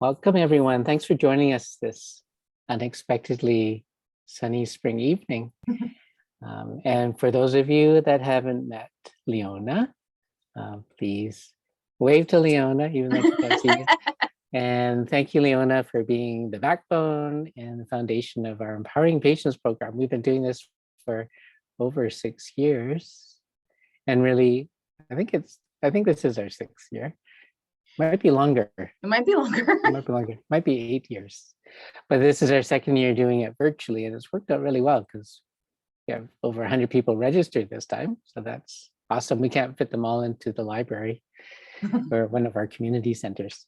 Welcome, everyone. Thanks for joining us this unexpectedly sunny spring evening. And for those of you that haven't met Leona, please wave to Leona, even though she can't see you. And thank you, Leona, for being the backbone and the foundation of our Empowering Patients program. We've been doing this for over 6 years. And really, I think this is our 6th year. Might be longer. It might be longer. It might be longer. Might be 8 years. But this is our 2nd year doing it virtually, and it's worked out really well because we have over 100 people registered this time. So that's awesome. We can't fit them all into the library or one of our community centers.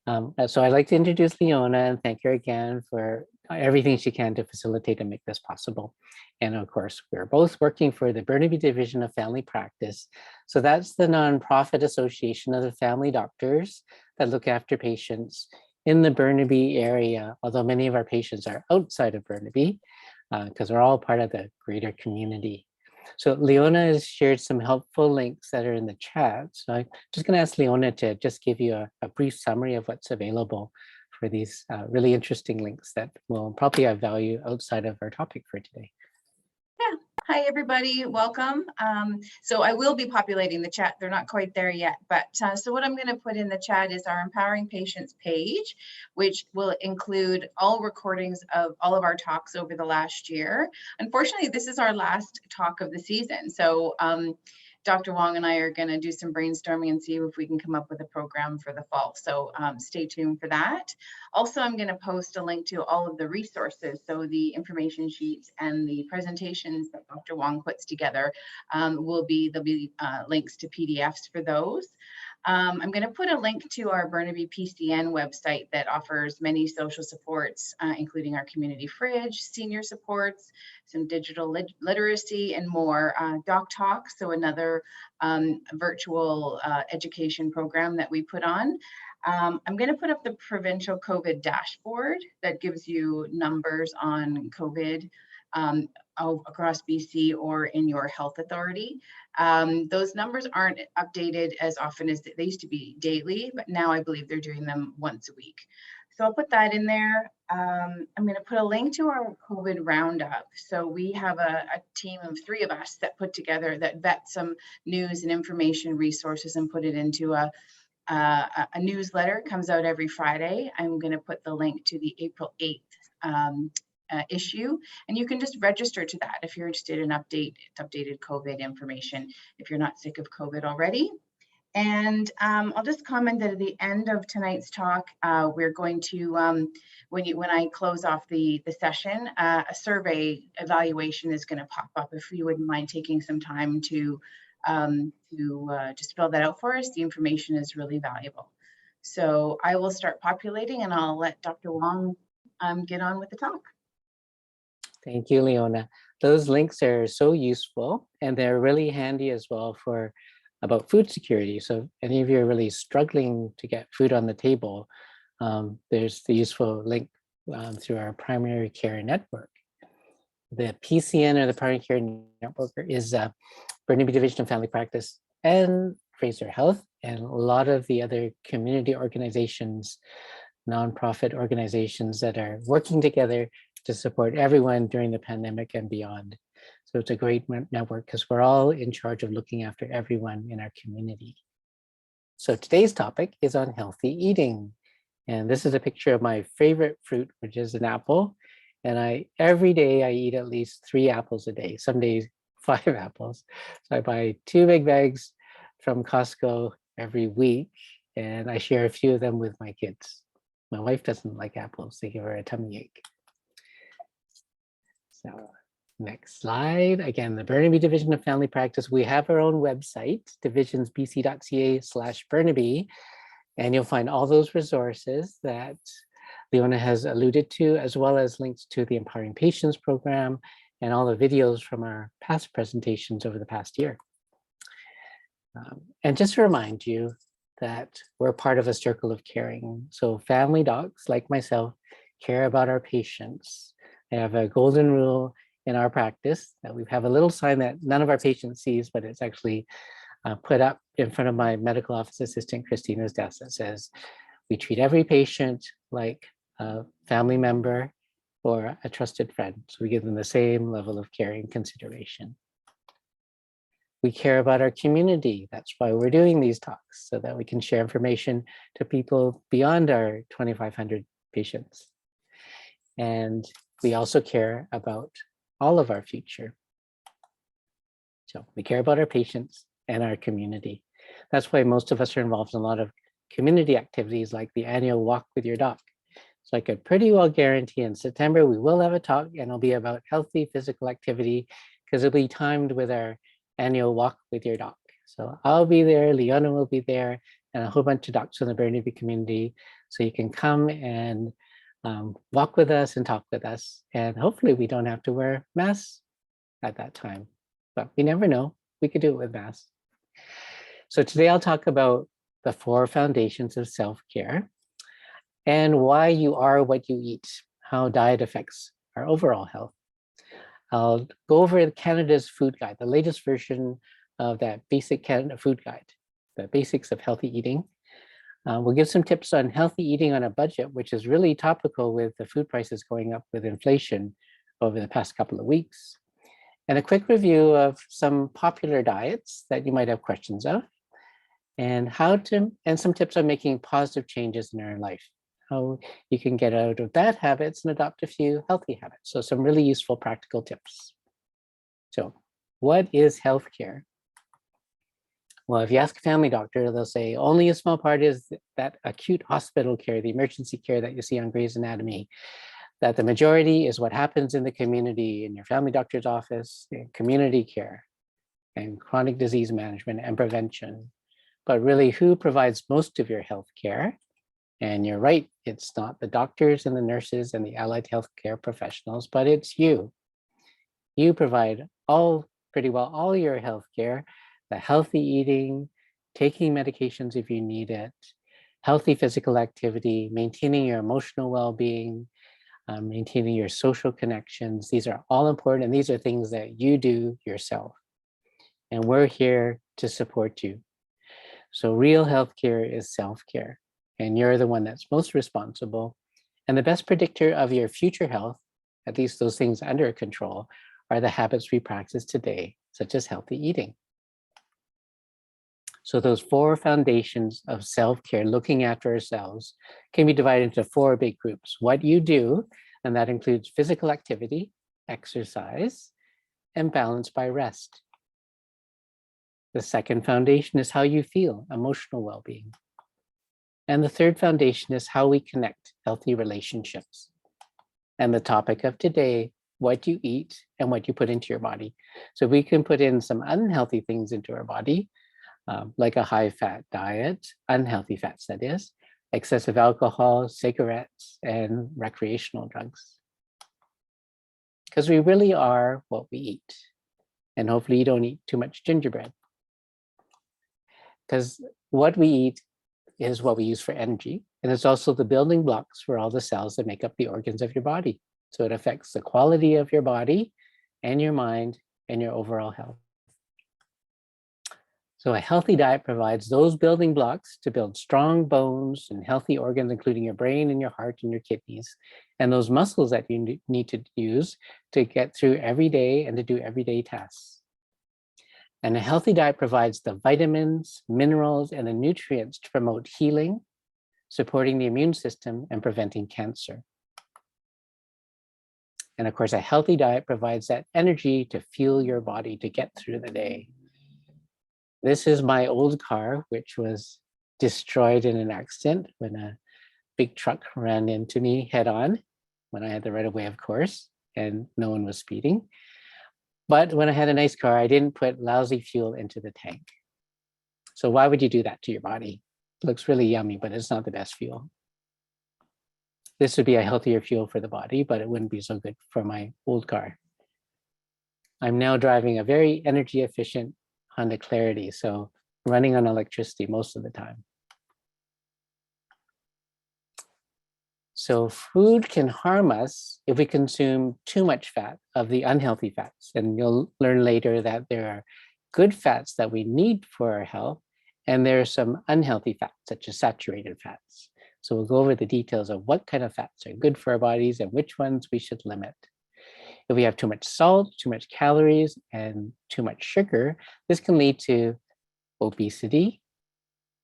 So I'd like to introduce Leona and thank her again for everything she can to facilitate and make this possible. And of course, we're both working for the Burnaby Division of Family Practice. So that's the nonprofit association of the family doctors that look after patients in the Burnaby area, although many of our patients are outside of Burnaby because we're all part of the greater community. So Leona has shared some helpful links that are in the chat. So I'm just going to ask Leona to just give you a brief summary of what's available for these really interesting links that will probably have value outside of our topic for today. Yeah. Hi, everybody. Welcome. So I will be populating the chat. They're not quite there yet, but so what I'm going to put in the chat is our Empowering Patients page, which will include all recordings of all of our talks over the last year. Unfortunately, this is our last talk of the season. So Dr. Wong and I are going to do some brainstorming and see if we can come up with a program for the fall. So stay tuned for that. Also, I'm going to post a link to all of the resources. So the information sheets and the presentations that Dr. Wong puts together there'll be links to PDFs for those. I'm going to put a link to our Burnaby PCN website that offers many social supports, including our community fridge, senior supports, some digital literacy, and more. Doc Talk, so another virtual education program that we put on. I'm going to put up the provincial COVID dashboard that gives you numbers on COVID across BC or in your health authority. Those numbers aren't updated as often as they used to be daily, but now I believe they're doing them once a week. So I'll put that in there. I'm going to put a link to our COVID roundup. So we have a team of 3 of us that put together, that vet some news and information resources and put it into a newsletter. It comes out every Friday. I'm going to put the link to the April 8th issue, and you can just register to that if you're interested in updated COVID information, if you're not sick of COVID already. And I'll just comment that at the end of tonight's talk, we're going to, when I close off the session, a survey evaluation is going to pop up. If you wouldn't mind taking some time to just fill that out for us, the information is really valuable. So I will start populating, and I'll let Dr. Wong get on with the talk. Thank you, Leona. Those links are so useful, and they're really handy as well for about food security. So if any of you are really struggling to get food on the table, there's the useful link through our primary care network. The PCN, or the primary care network, is Burnaby Division of Family Practice and Fraser Health, and a lot of the other community organizations, nonprofit organizations that are working together to support everyone during the pandemic and beyond. So it's a great network because we're all in charge of looking after everyone in our community. So today's topic is on healthy eating. And this is a picture of my favorite fruit, which is an apple. And every day I eat at least 3 apples a day, some days 5 apples. So I buy 2 big bags from Costco every week, and I share a few of them with my kids. My wife doesn't like apples, they give her a tummy ache. So next slide. Again, the Burnaby Division of Family Practice, we have our own website, divisionsbc.ca/Burnaby, and you'll find all those resources that Leona has alluded to, as well as links to the Empowering Patients program and all the videos from our past presentations over the past year. And just to remind you that we're part of a circle of caring. So family docs like myself care about our patients. I have a golden rule in our practice that we have a little sign that none of our patients sees, but it's actually put up in front of my medical office assistant, Christina's desk, that says, We treat every patient like a family member or a trusted friend. So we give them the same level of care and consideration. We care about our community. That's why we're doing these talks, so that we can share information to people beyond our 2,500 patients. And we also care about all of our future. So we care about our patients and our community. That's why most of us are involved in a lot of community activities like the annual walk with your doc. So I could pretty well guarantee in September we will have a talk, and it'll be about healthy physical activity, because it'll be timed with our annual walk with your doc. So I'll be there, Leona will be there, and a whole bunch of docs from the Burnaby community. So you can come and walk with us and talk with us. And hopefully we don't have to wear masks at that time, but we never know. We could do it with masks. So today I'll talk about the 4 foundations of self-care and why you are what you eat, how diet affects our overall health. I'll go over Canada's food guide, the latest version of that basic Canada food guide, the basics of healthy eating. We'll give some tips on healthy eating on a budget, which is really topical with the food prices going up with inflation over the past couple of weeks. And a quick review of some popular diets that you might have questions of, and some tips on making positive changes in our life, how you can get out of bad habits and adopt a few healthy habits. So some really useful practical tips. So what is healthcare? Well, if you ask a family doctor, they'll say only a small part is that acute hospital care, the emergency care that you see on Grey's Anatomy, that the majority is what happens in the community, in your family doctor's office, in community care, and chronic disease management and prevention. But really, who provides most of your health care? And you're right, it's not the doctors and the nurses and the allied healthcare professionals, but it's you. You provide pretty well all your health care, the healthy eating, taking medications if you need it, healthy physical activity, maintaining your emotional well-being, maintaining your social connections. These are all important, and these are things that you do yourself. And we're here to support you. So real healthcare is self-care, and you're the one that's most responsible. And the best predictor of your future health, at least those things under control, are the habits we practice today, such as healthy eating. So those 4 foundations of self-care, looking after ourselves, can be divided into 4 big groups. What you do, and that includes physical activity, exercise, and balance by rest. The second foundation is how you feel, emotional well-being. And the third foundation is how we connect, healthy relationships. And the topic of today, what you eat and what you put into your body. So we can put in some unhealthy things into our body, like a high-fat diet, unhealthy fats that is, excessive alcohol, cigarettes, and recreational drugs. Because we really are what we eat. And hopefully you don't eat too much gingerbread. Because what we eat is what we use for energy. And it's also the building blocks for all the cells that make up the organs of your body. So it affects the quality of your body and your mind and your overall health. So a healthy diet provides those building blocks to build strong bones and healthy organs, including your brain and your heart and your kidneys, and those muscles that you need to use to get through every day and to do everyday tasks. And a healthy diet provides the vitamins, minerals, and the nutrients to promote healing, supporting the immune system, and preventing cancer. And of course, a healthy diet provides that energy to fuel your body to get through the day. This is my old car, which was destroyed in an accident when a big truck ran into me head on, when I had the right of way, of course, and no one was speeding. But when I had a nice car, I didn't put lousy fuel into the tank. So why would you do that to your body? It looks really yummy, but it's not the best fuel. This would be a healthier fuel for the body, but it wouldn't be so good for my old car. I'm now driving a very energy efficient Honda Clarity, so running on electricity most of the time. So food can harm us if we consume too much fat of the unhealthy fats. And you'll learn later that there are good fats that we need for our health, and there are some unhealthy fats, such as saturated fats. So we'll go over the details of what kind of fats are good for our bodies and which ones we should limit. If we have too much salt, too much calories, and too much sugar, this can lead to obesity,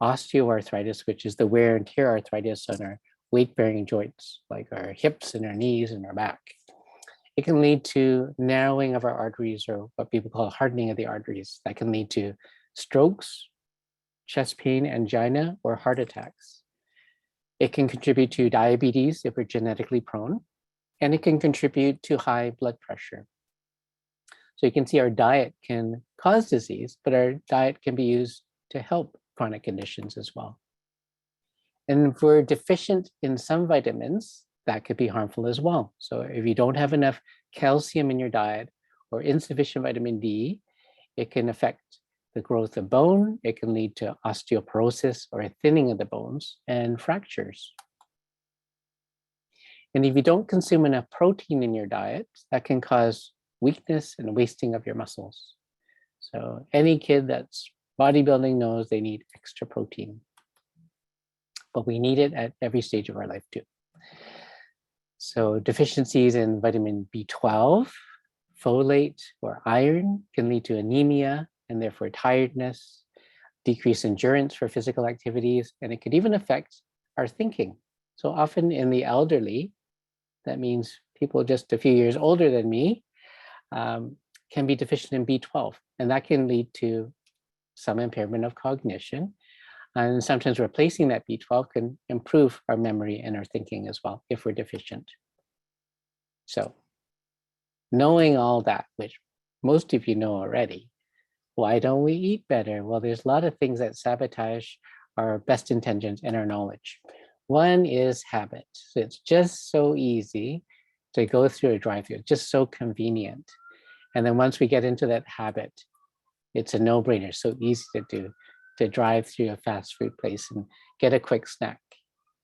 osteoarthritis, which is the wear and tear arthritis on our weight-bearing joints, like our hips and our knees and our back. It can lead to narrowing of our arteries, or what people call hardening of the arteries. That can lead to strokes, chest pain, angina, or heart attacks. It can contribute to diabetes if we're genetically prone, and it can contribute to high blood pressure. So you can see our diet can cause disease, but our diet can be used to help chronic conditions as well. And if we're deficient in some vitamins, that could be harmful as well. So if you don't have enough calcium in your diet or insufficient vitamin D, it can affect the growth of bone. It can lead to osteoporosis or a thinning of the bones and fractures. And if you don't consume enough protein in your diet, that can cause weakness and wasting of your muscles. So any kid that's bodybuilding knows they need extra protein, but we need it at every stage of our life too. So deficiencies in vitamin B12, folate, or iron can lead to anemia and therefore tiredness, decreased endurance for physical activities, and it could even affect our thinking. So often in the elderly, that means people just a few years older than me, can be deficient in B12, and that can lead to some impairment of cognition. And sometimes replacing that B12 can improve our memory and our thinking as well if we're deficient. So knowing all that, which most of you know already, why don't we eat better? Well, there's a lot of things that sabotage our best intentions and our knowledge. One is habit. So it's just so easy to go through a drive-through, just so convenient. And then once we get into that habit, it's a no-brainer, so easy to do, to drive through a fast food place and get a quick snack.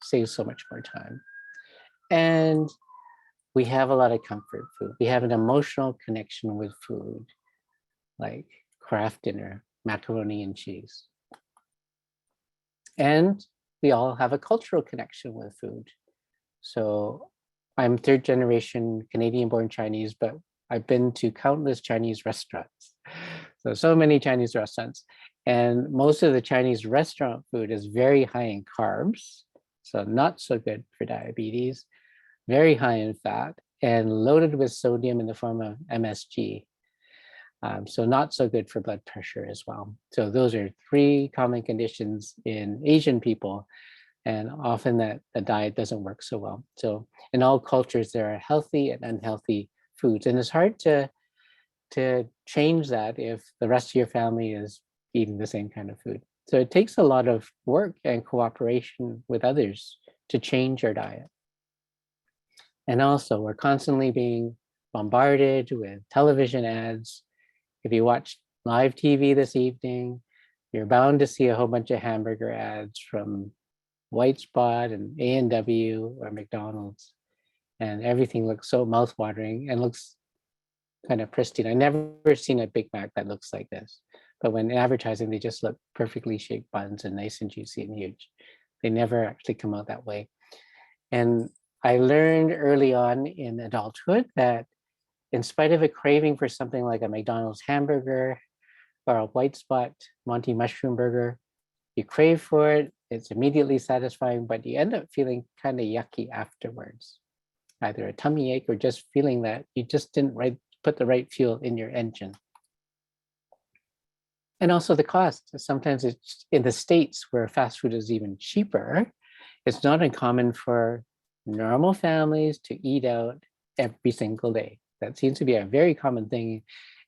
Saves so much more time. And we have a lot of comfort food. We have an emotional connection with food, like Kraft Dinner, macaroni and cheese. And we all have a cultural connection with food. So I'm third generation Canadian-born Chinese, but I've been to countless Chinese restaurants. So many Chinese restaurants. And most of the Chinese restaurant food is very high in carbs, so not so good for diabetes, very high in fat, and loaded with sodium in the form of MSG. So not so good for blood pressure as well. So those are three common conditions in Asian people, and often that the diet doesn't work so well. So in all cultures, there are healthy and unhealthy foods, and it's hard to change that if the rest of your family is eating the same kind of food. So it takes a lot of work and cooperation with others to change your diet. And also, we're constantly being bombarded with television ads. If you watch live TV this evening, you're bound to see a whole bunch of hamburger ads from White Spot and A&W or McDonald's. And everything looks so mouthwatering and looks kind of pristine. I've never seen a Big Mac that looks like this. But when advertising, they just look perfectly shaped buns and nice and juicy and huge. They never actually come out that way. And I learned early on in adulthood that in spite of a craving for something like a McDonald's hamburger or a White Spot Monty mushroom burger, you crave for it, it's immediately satisfying, but you end up feeling kind of yucky afterwards. Either a tummy ache or just feeling that you just didn't put the right fuel in your engine. And also the cost. Sometimes it's in the States where fast food is even cheaper. It's not uncommon for normal families to eat out every single day. That seems to be a very common thing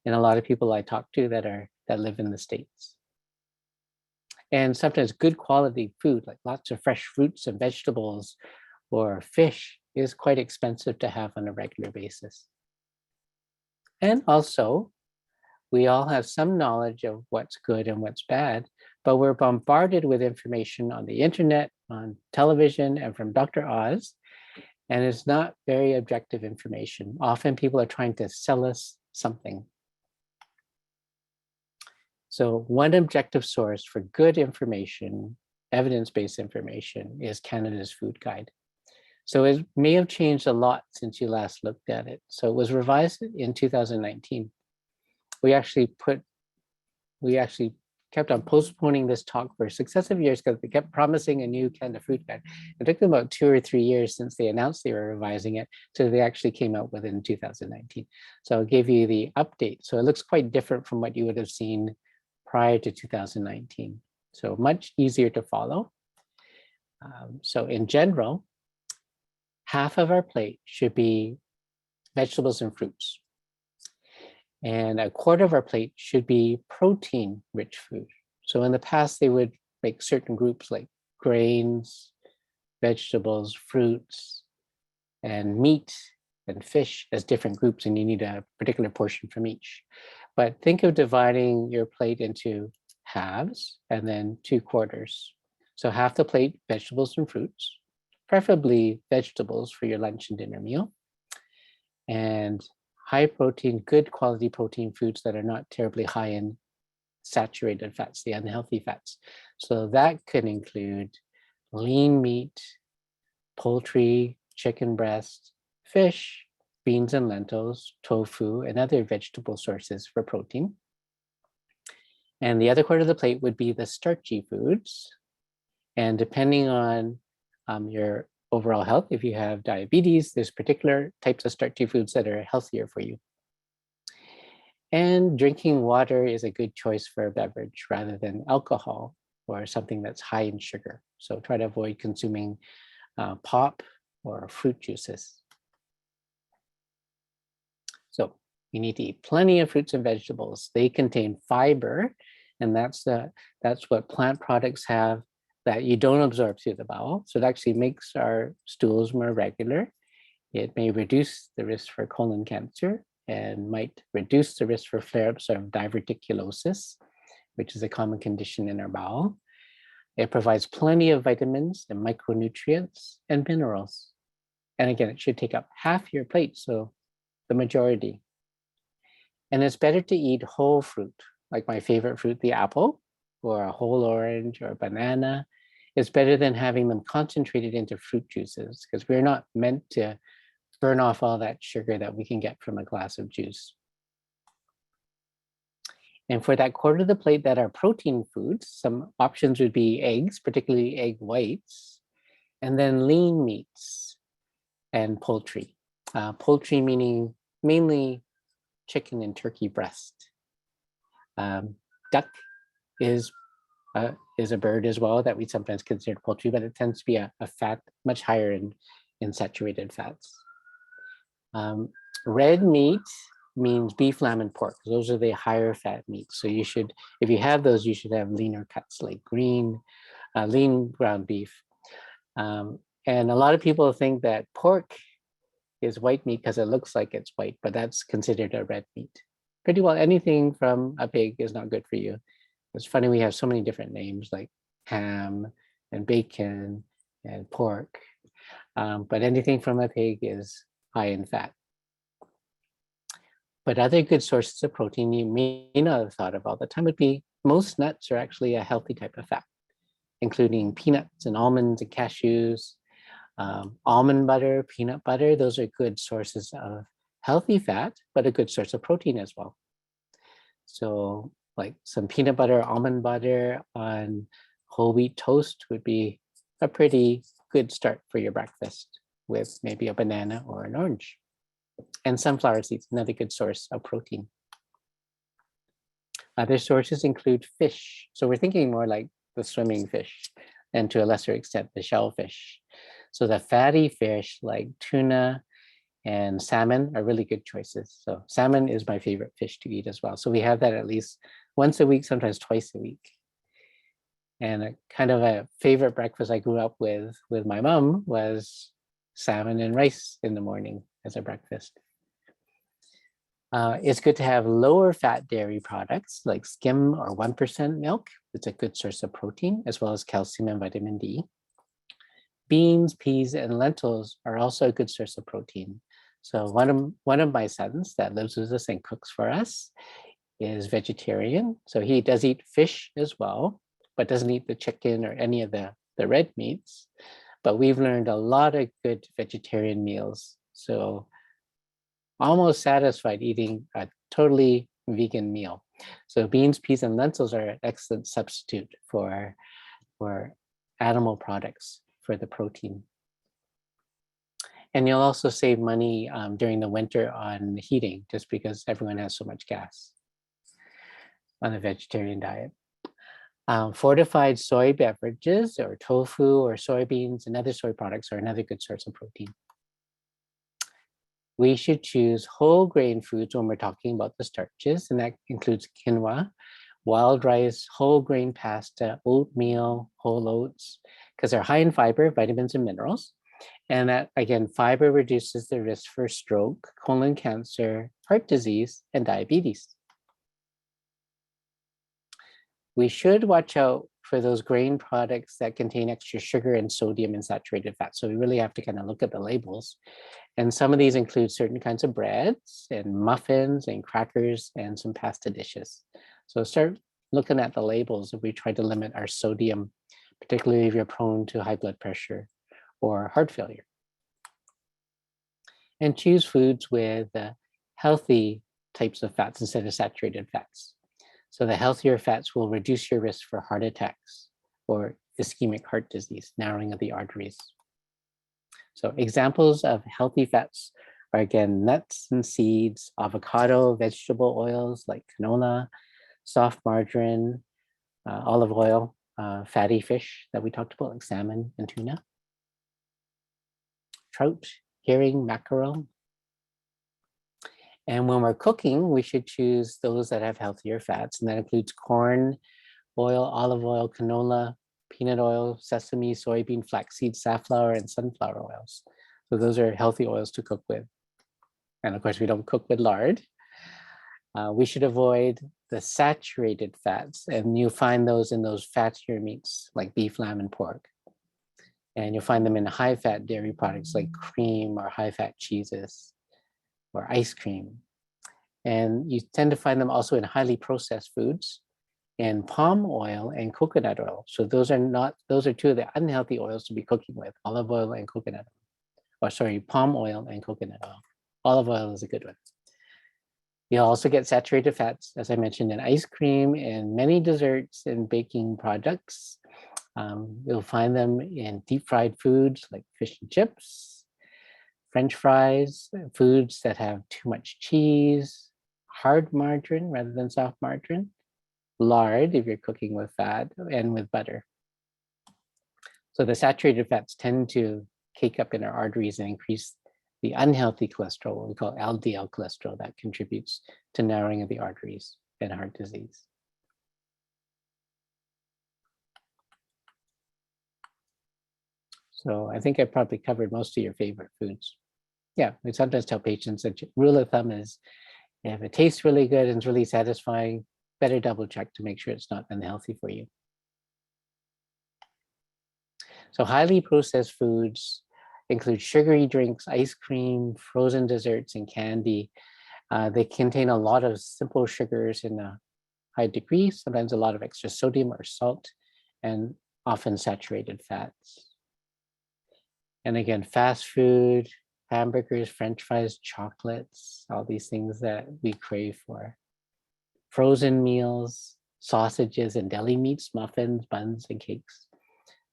in a lot of people I talk to that live in the States. And sometimes good quality food, like lots of fresh fruits and vegetables or fish, is quite expensive to have on a regular basis. And also, we all have some knowledge of what's good and what's bad, but we're bombarded with information on the internet, on television, and from Dr. Oz, and it's not very objective information. Often people are trying to sell us something. So one objective source for good information evidence-based information is Canada's Food Guide. So it may have changed a lot since you last looked at it. So it was revised in 2019. We actually kept on postponing this talk for successive years because they kept promising a new Canada Food Guide. It took them about 2 or 3 years since they announced they were revising it to they actually came out with it in 2019. So I'll give you the update. So it looks quite different from what you would have seen prior to 2019. So much easier to follow. So in general, half of our plate should be vegetables and fruits. And a quarter of our plate should be protein-rich food. So in the past, they would make certain groups like grains, vegetables, fruits, and meat and fish as different groups, and you need a particular portion from each. But think of dividing your plate into halves and then 2 quarters. So half the plate, vegetables and fruits, preferably vegetables for your lunch and dinner meal. And high protein, good quality protein foods that are not terribly high in saturated fats, the unhealthy fats. So that could include lean meat, poultry, chicken breast, fish, beans and lentils, tofu, and other vegetable sources for protein. And the other quarter of the plate would be the starchy foods. And depending on your overall health, if you have diabetes, there's particular types of starchy foods that are healthier for you. And drinking water is a good choice for a beverage rather than alcohol or something that's high in sugar. So try to avoid consuming pop or fruit juices. So you need to eat plenty of fruits and vegetables. They contain fiber, and that's what plant products have that you don't absorb through the bowel. So it actually makes our stools more regular. It may reduce the risk for colon cancer and might reduce the risk for flare-ups of diverticulosis, which is a common condition in our bowel. It provides plenty of vitamins and micronutrients and minerals. And again, it should take up half your plate, so the majority. And it's better to eat whole fruit, like my favorite fruit, the apple, or a whole orange or a banana. It's better than having them concentrated into fruit juices because we're not meant to burn off all that sugar that we can get from a glass of juice. And for that quarter of the plate that are protein foods, some options would be eggs, particularly egg whites, and then lean meats and poultry. Poultry meaning mainly chicken and turkey breast. Duck is a bird as well that we sometimes consider poultry, but it tends to be a fat much higher in saturated fats. Red meat means beef, lamb, and pork. Those are the higher fat meats. So you should, if you have those, you should have leaner cuts like lean ground beef. And a lot of people think that pork is white meat because it looks like it's white, but that's considered a red meat. Pretty well anything from a pig is not good for you. It's funny we have so many different names like ham and bacon and pork, but anything from a pig is high in fat. But other good sources of protein you may not have thought of all the time would be most nuts are actually a healthy type of fat, including peanuts and almonds and cashews, almond butter, peanut butter. Those are good sources of healthy fat, but a good source of protein as well. So like some peanut butter, almond butter on whole wheat toast would be a pretty good start for your breakfast with maybe a banana or an orange. And sunflower seeds, another good source of protein. Other sources include fish. So we're thinking more like the swimming fish and to a lesser extent, the shellfish. So the fatty fish like tuna and salmon are really good choices. So salmon is my favorite fish to eat as well. So we have that at least once a week, sometimes twice a week. And a kind of a favorite breakfast I grew up with my mom was salmon and rice in the morning as a breakfast. It's good to have lower fat dairy products like skim or 1% milk. It's a good source of protein as well as calcium and vitamin D. Beans, peas, and lentils are also a good source of protein. So one of my sons that lives with us and cooks for us is vegetarian. So he does eat fish as well, but doesn't eat the chicken or any of the red meats. But we've learned a lot of good vegetarian meals. So almost satisfied eating a totally vegan meal. So beans, peas, and lentils are an excellent substitute for animal products for the protein. And you'll also save money during the winter on heating, just because everyone has so much gas on a vegetarian diet. Fortified soy beverages or tofu or soybeans and other soy products are another good source of protein. We should choose whole grain foods when we're talking about the starches, and that includes quinoa, wild rice, whole grain pasta, oatmeal, whole oats, because they're high in fiber, vitamins, and minerals. And that, again, fiber reduces the risk for stroke, colon cancer, heart disease, and diabetes. We should watch out for those grain products that contain extra sugar and sodium and saturated fat. So we really have to kind of look at the labels. And some of these include certain kinds of breads and muffins and crackers and some pasta dishes. So start looking at the labels if we try to limit our sodium, particularly if you're prone to high blood pressure or heart failure. And choose foods with healthy types of fats instead of saturated fats. So the healthier fats will reduce your risk for heart attacks or ischemic heart disease, narrowing of the arteries. So examples of healthy fats are, again, nuts and seeds, avocado, vegetable oils like canola, soft margarine, olive oil, fatty fish that we talked about, like salmon and tuna, trout, herring, mackerel. And when we're cooking, we should choose those that have healthier fats, and that includes corn oil, olive oil, canola, peanut oil, sesame, soybean, flaxseed, safflower, and sunflower oils. So those are healthy oils to cook with. And of course, we don't cook with lard. We should avoid the saturated fats, and you'll find those in those fattier meats like beef, lamb, and pork. And you'll find them in high-fat dairy products like cream or high-fat cheeses or ice cream. And you tend to find them also in highly processed foods and palm oil and coconut oil. So those are two of the unhealthy oils to be cooking with, olive oil and coconut oil. Or sorry, palm oil and coconut oil. Olive oil is a good one. You'll also get saturated fats, as I mentioned, in ice cream and many desserts and baking products. You'll find them in deep fried foods like fish and chips, French fries, foods that have too much cheese, hard margarine rather than soft margarine, lard if you're cooking with fat, and with butter. So the saturated fats tend to cake up in our arteries and increase the unhealthy cholesterol, what we call LDL cholesterol, that contributes to narrowing of the arteries and heart disease. So I think I probably covered most of your favorite foods. Yeah, we sometimes tell patients that rule of thumb is if it tastes really good and it's really satisfying, better double check to make sure it's not unhealthy for you. So highly processed foods include sugary drinks, ice cream, frozen desserts, and candy. They contain a lot of simple sugars in a high degree, sometimes a lot of extra sodium or salt, and often saturated fats. And again, fast food, hamburgers, French fries, chocolates, all these things that we crave for. Frozen meals, sausages and deli meats, muffins, buns, and cakes.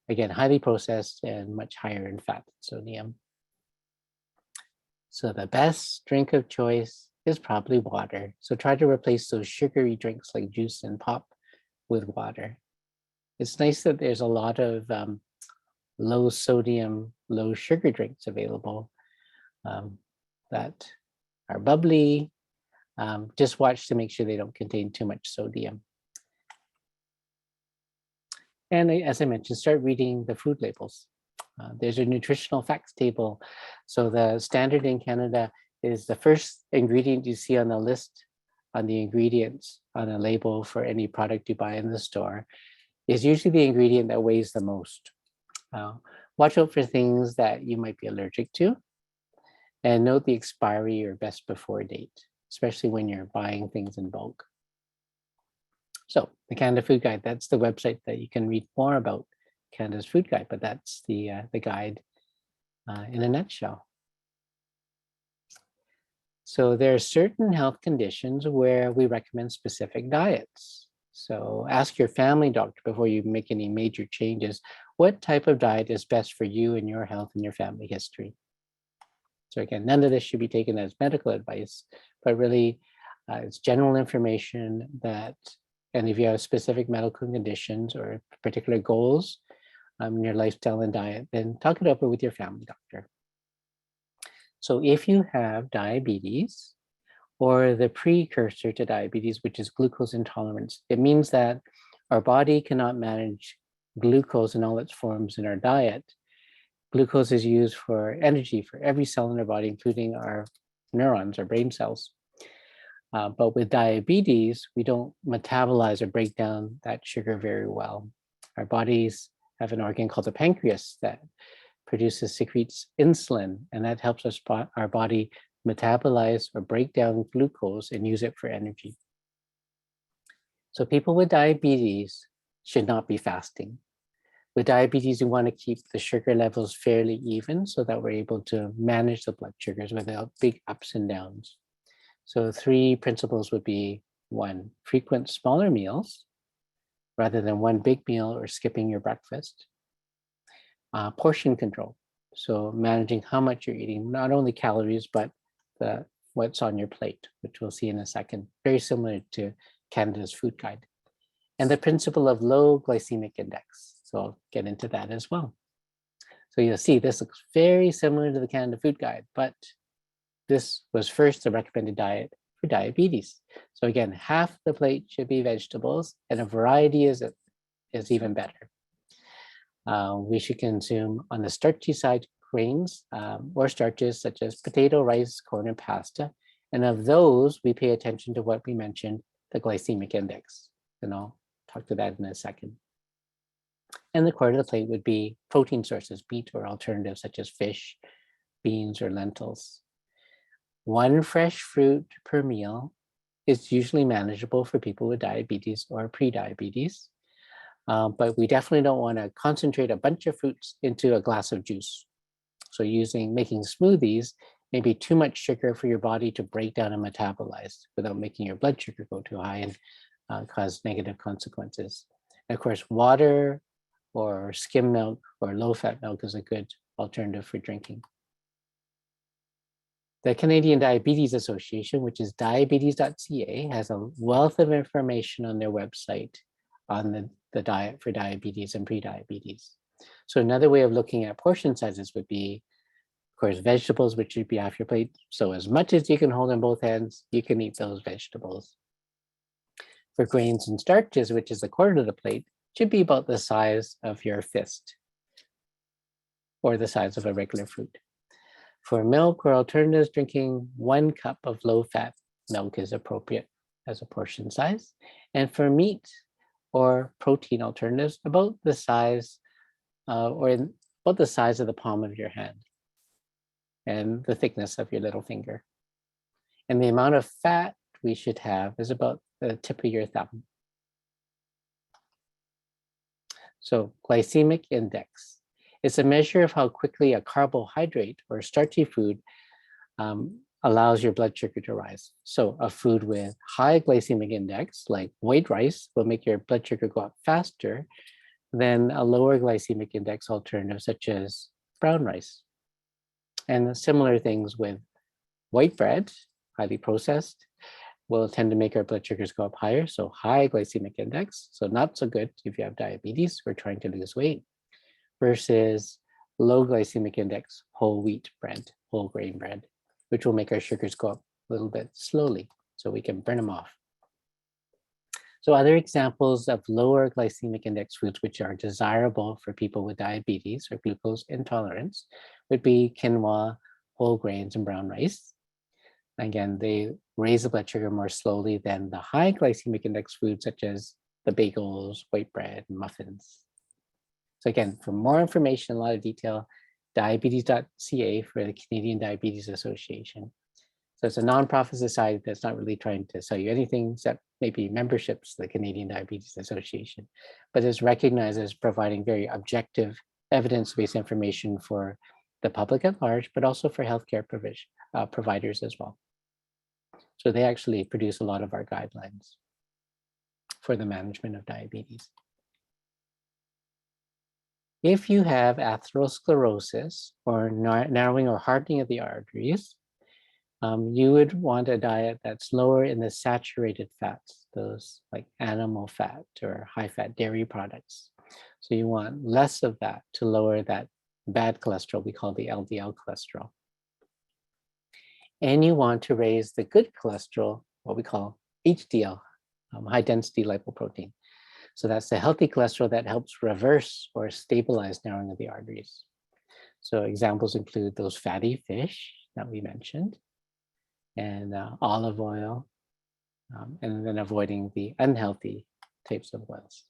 Again, highly processed and much higher in fat and sodium. So the best drink of choice is probably water. So try to replace those sugary drinks like juice and pop with water. It's nice that there's a lot of low sodium, low sugar drinks available that are bubbly. Just watch to make sure they don't contain too much sodium. And as I mentioned, start reading the food labels. There's a nutritional facts table. So the standard in Canada is the first ingredient you see on the list on the ingredients on a label for any product you buy in the store is usually the ingredient that weighs the most. Watch out for things that you might be allergic to, and note the expiry or best before date, especially when you're buying things in bulk. So the Canada Food Guide, that's the website that you can read more about Canada's Food Guide, but that's the guide in a nutshell. So there are certain health conditions where we recommend specific diets. So ask your family doctor before you make any major changes, what type of diet is best for you and your health and your family history. So again, none of this should be taken as medical advice, but really it's general information that, and if you have specific medical conditions or particular goals in your lifestyle and diet, then talk it over with your family doctor. So if you have diabetes or the precursor to diabetes, which is glucose intolerance, it means that our body cannot manage glucose in all its forms in our diet. Glucose is used for energy for every cell in our body, including our neurons, our brain cells. But with diabetes, we don't metabolize or break down that sugar very well. Our bodies have an organ called the pancreas that secretes insulin, and that helps our body metabolize or break down glucose and use it for energy. So people with diabetes should not be fasting. With diabetes, you want to keep the sugar levels fairly even so that we're able to manage the blood sugars without big ups and downs. So 3 principles would be: 1, frequent smaller meals rather than one big meal or skipping your breakfast. Portion control, so managing how much you're eating, not only calories, but what's on your plate, which we'll see in a second, very similar to Canada's Food Guide. And the principle of low glycemic index. So I'll get into that as well. So you'll see this looks very similar to the Canada Food Guide, but this was first the recommended diet for diabetes. So again, half the plate should be vegetables, and a variety is even better. We should consume on the starchy side grains or starches such as potato, rice, corn, and pasta. And of those, we pay attention to what we mentioned, the glycemic index. And I'll talk to that in a second. And the core of the plate would be protein sources, meat or alternatives such as fish, beans, or lentils. 1 fresh fruit per meal is usually manageable for people with diabetes or pre-diabetes. But we definitely don't want to concentrate a bunch of fruits into a glass of juice. So making smoothies may be too much sugar for your body to break down and metabolize without making your blood sugar go too high and cause negative consequences. And of course, water or skim milk or low-fat milk is a good alternative for drinking. The Canadian Diabetes Association, which is diabetes.ca, has a wealth of information on their website on the diet for diabetes and pre-diabetes. So another way of looking at portion sizes would be, of course, vegetables, which should be off your plate. So as much as you can hold in both hands, you can eat those vegetables. For grains and starches, which is a quarter of the plate, should be about the size of your fist or the size of a regular fruit. For milk or alternatives, drinking 1 cup of low-fat milk is appropriate as a portion size. And for meat or protein alternatives, about the size about the size of the palm of your hand and the thickness of your little finger. And the amount of fat we should have is about the tip of your thumb. So glycemic index. It's a measure of how quickly a carbohydrate or starchy food allows your blood sugar to rise. So a food with high glycemic index, like white rice, will make your blood sugar go up faster than a lower glycemic index alternative, such as brown rice. And similar things with white bread, highly processed, will tend to make our blood sugars go up higher. So high glycemic index, so not so good if you have diabetes or trying to lose weight, versus low glycemic index whole wheat bread, whole grain bread, which will make our sugars go up a little bit slowly so we can burn them off. So other examples of lower glycemic index foods which are desirable for people with diabetes or glucose intolerance would be quinoa, whole grains, and brown rice. Again, they raise the blood sugar more slowly than the high glycemic index foods such as the bagels, white bread, and muffins. So again, for more information, a lot of detail, diabetes.ca for the Canadian Diabetes Association. So it's a nonprofit society that's not really trying to sell you anything except maybe memberships, the Canadian Diabetes Association, but is recognized as providing very objective evidence-based information for the public at large, but also for healthcare providers as well. So they actually produce a lot of our guidelines for the management of diabetes. If you have atherosclerosis or narrowing or hardening of the arteries, you would want a diet that's lower in the saturated fats, those like animal fat or high fat dairy products. So you want less of that to lower that bad cholesterol we call the LDL cholesterol. And you want to raise the good cholesterol, what we call HDL, high density lipoprotein. So that's the healthy cholesterol that helps reverse or stabilize narrowing of the arteries. So examples include those fatty fish that we mentioned, and olive oil, and then avoiding the unhealthy types of oils.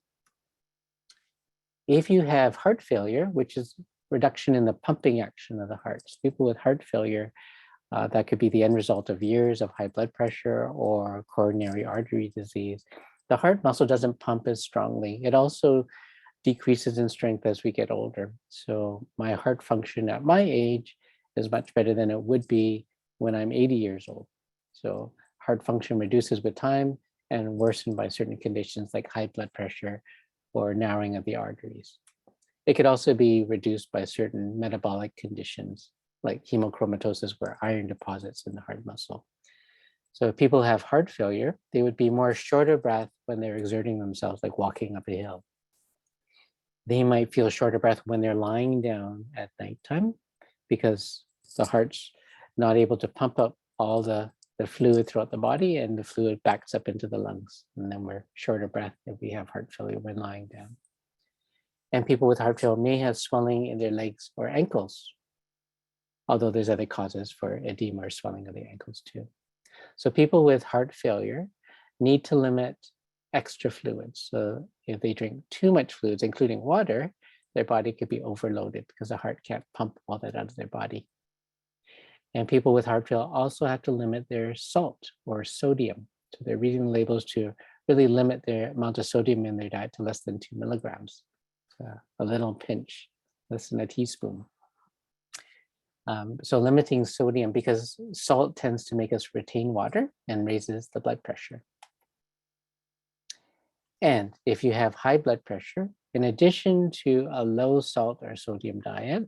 If you have heart failure, which is reduction in the pumping action of the heart, so people with heart failure, that could be the end result of years of high blood pressure or coronary artery disease. The heart muscle doesn't pump as strongly. It also decreases in strength as we get older. So my heart function at my age is much better than it would be when I'm 80 years old. So heart function reduces with time and worsened by certain conditions like high blood pressure or narrowing of the arteries. It could also be reduced by certain metabolic conditions like hemochromatosis, where iron deposits in the heart muscle. So if people have heart failure, they would be more short of breath when they're exerting themselves, like walking up a hill. They might feel short of breath when they're lying down at nighttime because the heart's not able to pump up all the fluid throughout the body, and the fluid backs up into the lungs. And then we're short of breath if we have heart failure when lying down. And people with heart failure may have swelling in their legs or ankles, although there's other causes for edema or swelling of the ankles too. So people with heart failure need to limit extra fluids. So if they drink too much fluids, including water, their body could be overloaded because the heart can't pump all that out of their body. And people with heart failure also have to limit their salt or sodium. So they're reading the labels to really limit their amount of sodium in their diet to less than 2 milligrams. A little pinch, less than a teaspoon. So limiting sodium, because salt tends to make us retain water and raises the blood pressure. And if you have high blood pressure, in addition to a low salt or sodium diet,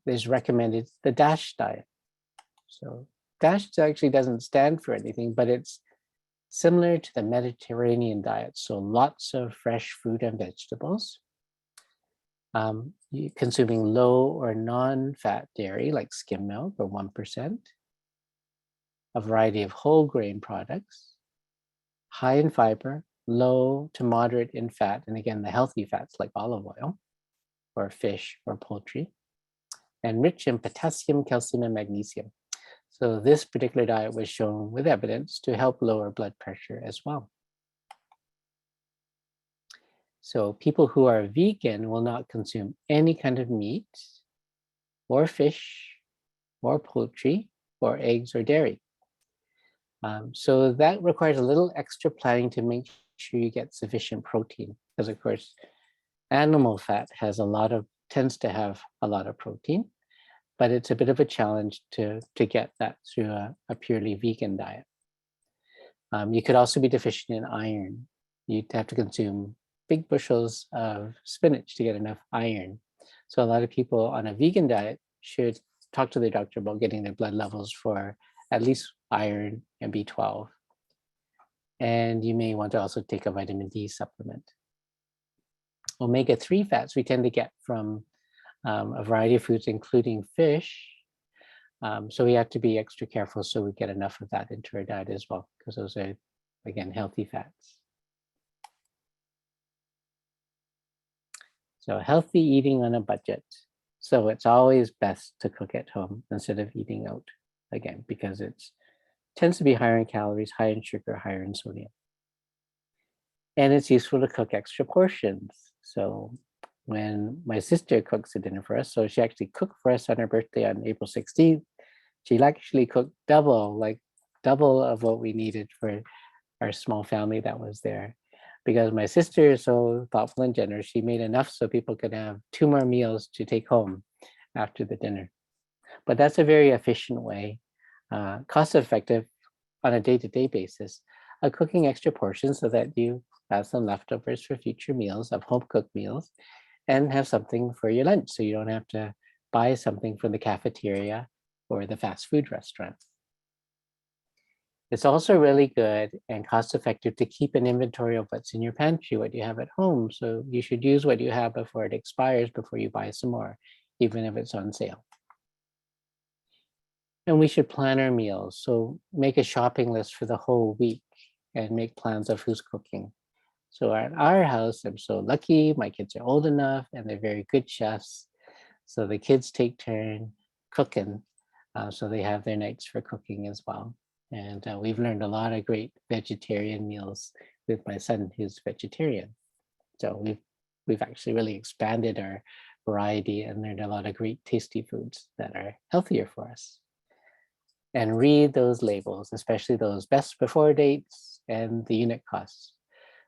there's recommended the DASH diet. So DASH actually doesn't stand for anything, but it's similar to the Mediterranean diet. So lots of fresh fruit and vegetables, consuming low or non-fat dairy like skim milk or 1%, a variety of whole grain products, high in fiber, low to moderate in fat, and again, the healthy fats like olive oil or fish or poultry, and rich in potassium, calcium, and magnesium. So this particular diet was shown with evidence to help lower blood pressure as well. So people who are vegan will not consume any kind of meat or fish or poultry or eggs or dairy. So that requires a little extra planning to make sure you get sufficient protein, because of course, animal fat tends to have a lot of protein, but it's a bit of a challenge to get that through a purely vegan diet. You could also be deficient in iron. You'd have to consume big bushels of spinach to get enough iron. So a lot of people on a vegan diet should talk to their doctor about getting their blood levels for at least iron and B12. And you may want to also take a vitamin D supplement. Omega-3 fats we tend to get from a variety of foods, including fish. So we have to be extra careful so we get enough of that into our diet as well, because those are, again, healthy fats. So healthy eating on a budget. So it's always best to cook at home instead of eating out, again, because it tends to be higher in calories, higher in sugar, higher in sodium. And it's useful to cook extra portions. So when my sister cooks a dinner for us, so she actually cooked for us on her birthday on April 16th, She actually cooked double, like double of what we needed for our small family that was there. Because my sister is so thoughtful and generous, she made enough so people could have 2 more meals to take home after the dinner. But that's a very efficient way, cost effective on a day-to-day basis of cooking extra portions so that you have some leftovers for future meals of home cooked meals and have something for your lunch so you don't have to buy something from the cafeteria or the fast food restaurant. It's also really good and cost effective to keep an inventory of what's in your pantry, what you have at home. So you should use what you have before it expires, before you buy some more, even if it's on sale. And we should plan our meals. So make a shopping list for the whole week and make plans of who's cooking. So at our house, I'm so lucky. My kids are old enough and they're very good chefs. So the kids take turn cooking. So they have their nights for cooking as well. And we've learned a lot of great vegetarian meals with my son who's vegetarian. So we've actually really expanded our variety and learned a lot of great tasty foods that are healthier for us. And read those labels, especially those best before dates and the unit costs.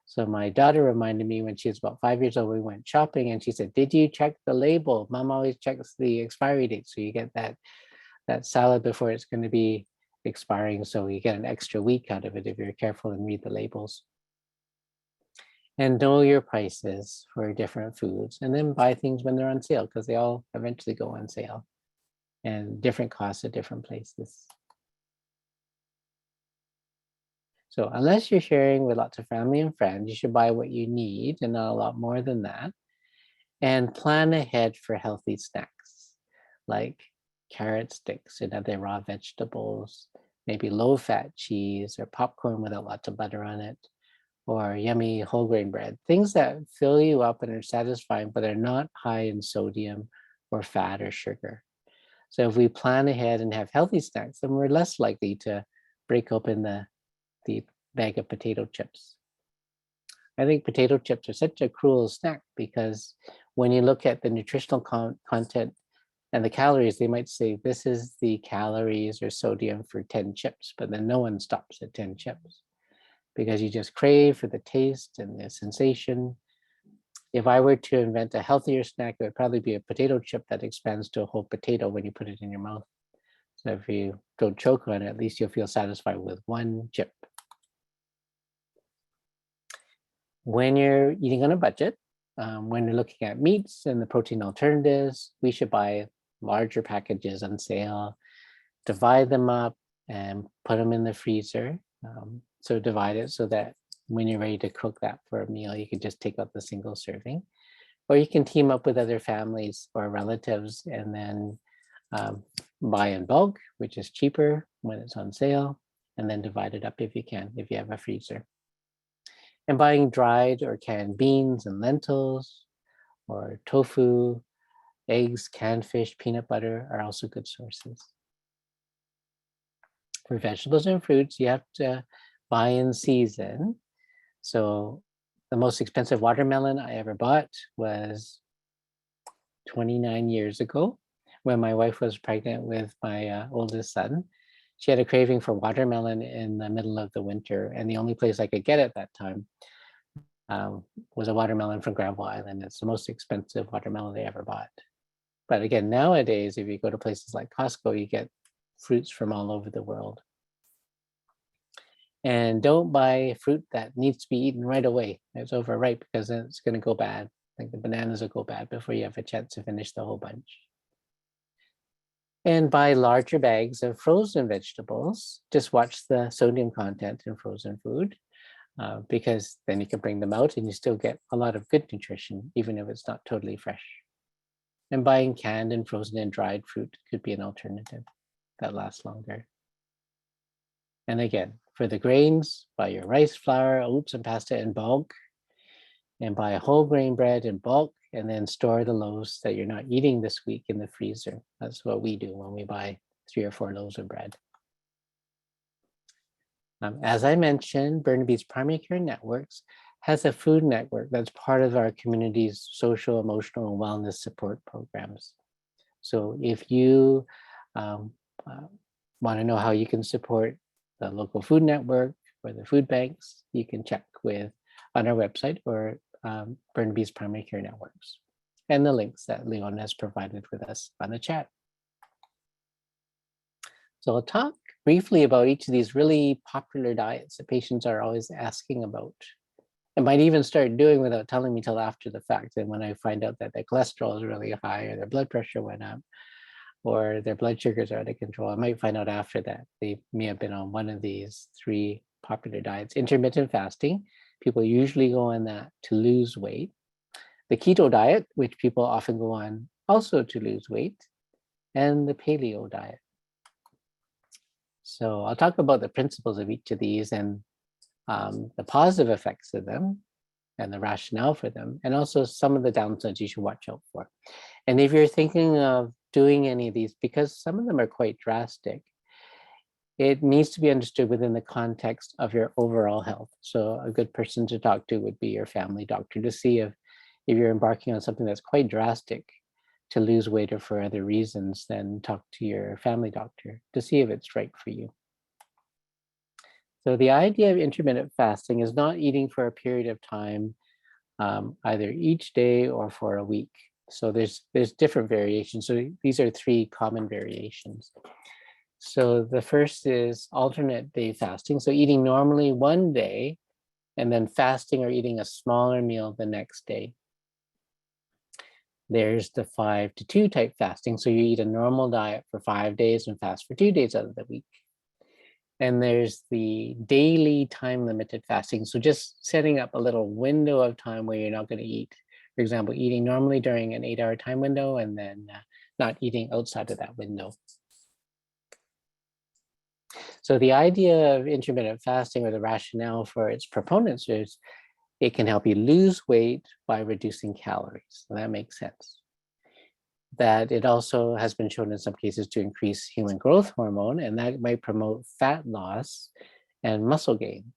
So my daughter reminded me when she was about 5 years old, we went shopping and she said, "Did you check the label? Mom always checks the expiry date. So you get that salad before it's going to be expiring. So you get an extra week out of it if you're careful and read the labels." And know your prices for different foods and then buy things when they're on sale because they all eventually go on sale and different costs at different places. So unless you're sharing with lots of family and friends, you should buy what you need and not a lot more than that. And plan ahead for healthy snacks like carrot sticks and other raw vegetables, maybe low-fat cheese or popcorn without lots of butter on it, or yummy whole grain bread. Things that fill you up and are satisfying, but are not high in sodium or fat or sugar. So if we plan ahead and have healthy snacks, then we're less likely to break open the bag of potato chips. I think potato chips are such a cruel snack because when you look at the nutritional content and the calories, they might say this is the calories or sodium for 10 chips, but then no one stops at 10 chips because you just crave for the taste and the sensation. If I were to invent a healthier snack, it would probably be a potato chip that expands to a whole potato when you put it in your mouth. So if you don't choke on it, at least you'll feel satisfied with one chip. When you're eating on a budget, when you're looking at meats and the protein alternatives, we should buy larger packages on sale, divide them up and put them in the freezer. So divide it so that when you're ready to cook that for a meal, you can just take out the single serving. Or you can team up with other families or relatives and then buy in bulk, which is cheaper when it's on sale, and then divide it up if you can, if you have a freezer. And buying dried or canned beans and lentils or tofu, eggs, canned fish, peanut butter are also good sources. For vegetables and fruits, you have to buy in season. So the most expensive watermelon I ever bought was 29 years ago when my wife was pregnant with my oldest son. She had a craving for watermelon in the middle of the winter, and the only place I could get it that time was a watermelon from Granville Island. It's the most expensive watermelon they ever bought. But again, nowadays, if you go to places like Costco, you get fruits from all over the world. And don't buy fruit that needs to be eaten right away. It's overripe because then it's going to go bad. Like the bananas will go bad before you have a chance to finish the whole bunch. And buy larger bags of frozen vegetables. Just watch the sodium content in frozen food because then you can bring them out and you still get a lot of good nutrition, even if it's not totally fresh. And buying canned and frozen and dried fruit could be an alternative that lasts longer. And again, for the grains, buy your rice, flour, oats, and pasta in bulk, and buy a whole grain bread in bulk, and then store the loaves that you're not eating this week in the freezer. That's what we do when we buy 3 or 4 loaves of bread. As I mentioned, Burnaby's Primary Care Networks has a food network that's part of our community's social, emotional, and wellness support programs. So if you want to know how you can support the local food network or the food banks, you can check with on our website or Burnaby's Primary Care Networks and the links that Leon has provided with us on the chat. So I'll talk briefly about each of these really popular diets that patients are always asking about. I might even start doing without telling me till after the fact. And when I find out that their cholesterol is really high or their blood pressure went up or their blood sugars are out of control, I might find out after that they may have been on one of these 3 popular diets. Intermittent fasting, people usually go on that to lose weight. The keto diet, which people often go on also to lose weight, and the paleo diet. So I'll talk about the principles of each of these and the positive effects of them and the rationale for them, and also some of the downsides you should watch out for. And if you're thinking of doing any of these, because some of them are quite drastic, it needs to be understood within the context of your overall health. So a good person to talk to would be your family doctor to see if you're embarking on something that's quite drastic to lose weight or for other reasons, then talk to your family doctor to see if it's right for you. So the idea of intermittent fasting is not eating for a period of time, either each day or for a week. So there's different variations. So these are 3 common variations. So the first is alternate day fasting. So eating normally one day and then fasting or eating a smaller meal the next day. There's the 5-2 type fasting. So you eat a normal diet for 5 days and fast for 2 days out of the week. And there's the daily time limited fasting. So just setting up a little window of time where you're not going to eat. For example, eating normally during an 8-hour time window and then not eating outside of that window. So the idea of intermittent fasting, or the rationale for its proponents, is it can help you lose weight by reducing calories. So that makes sense. That it also has been shown in some cases to increase human growth hormone, and that might promote fat loss and muscle gain.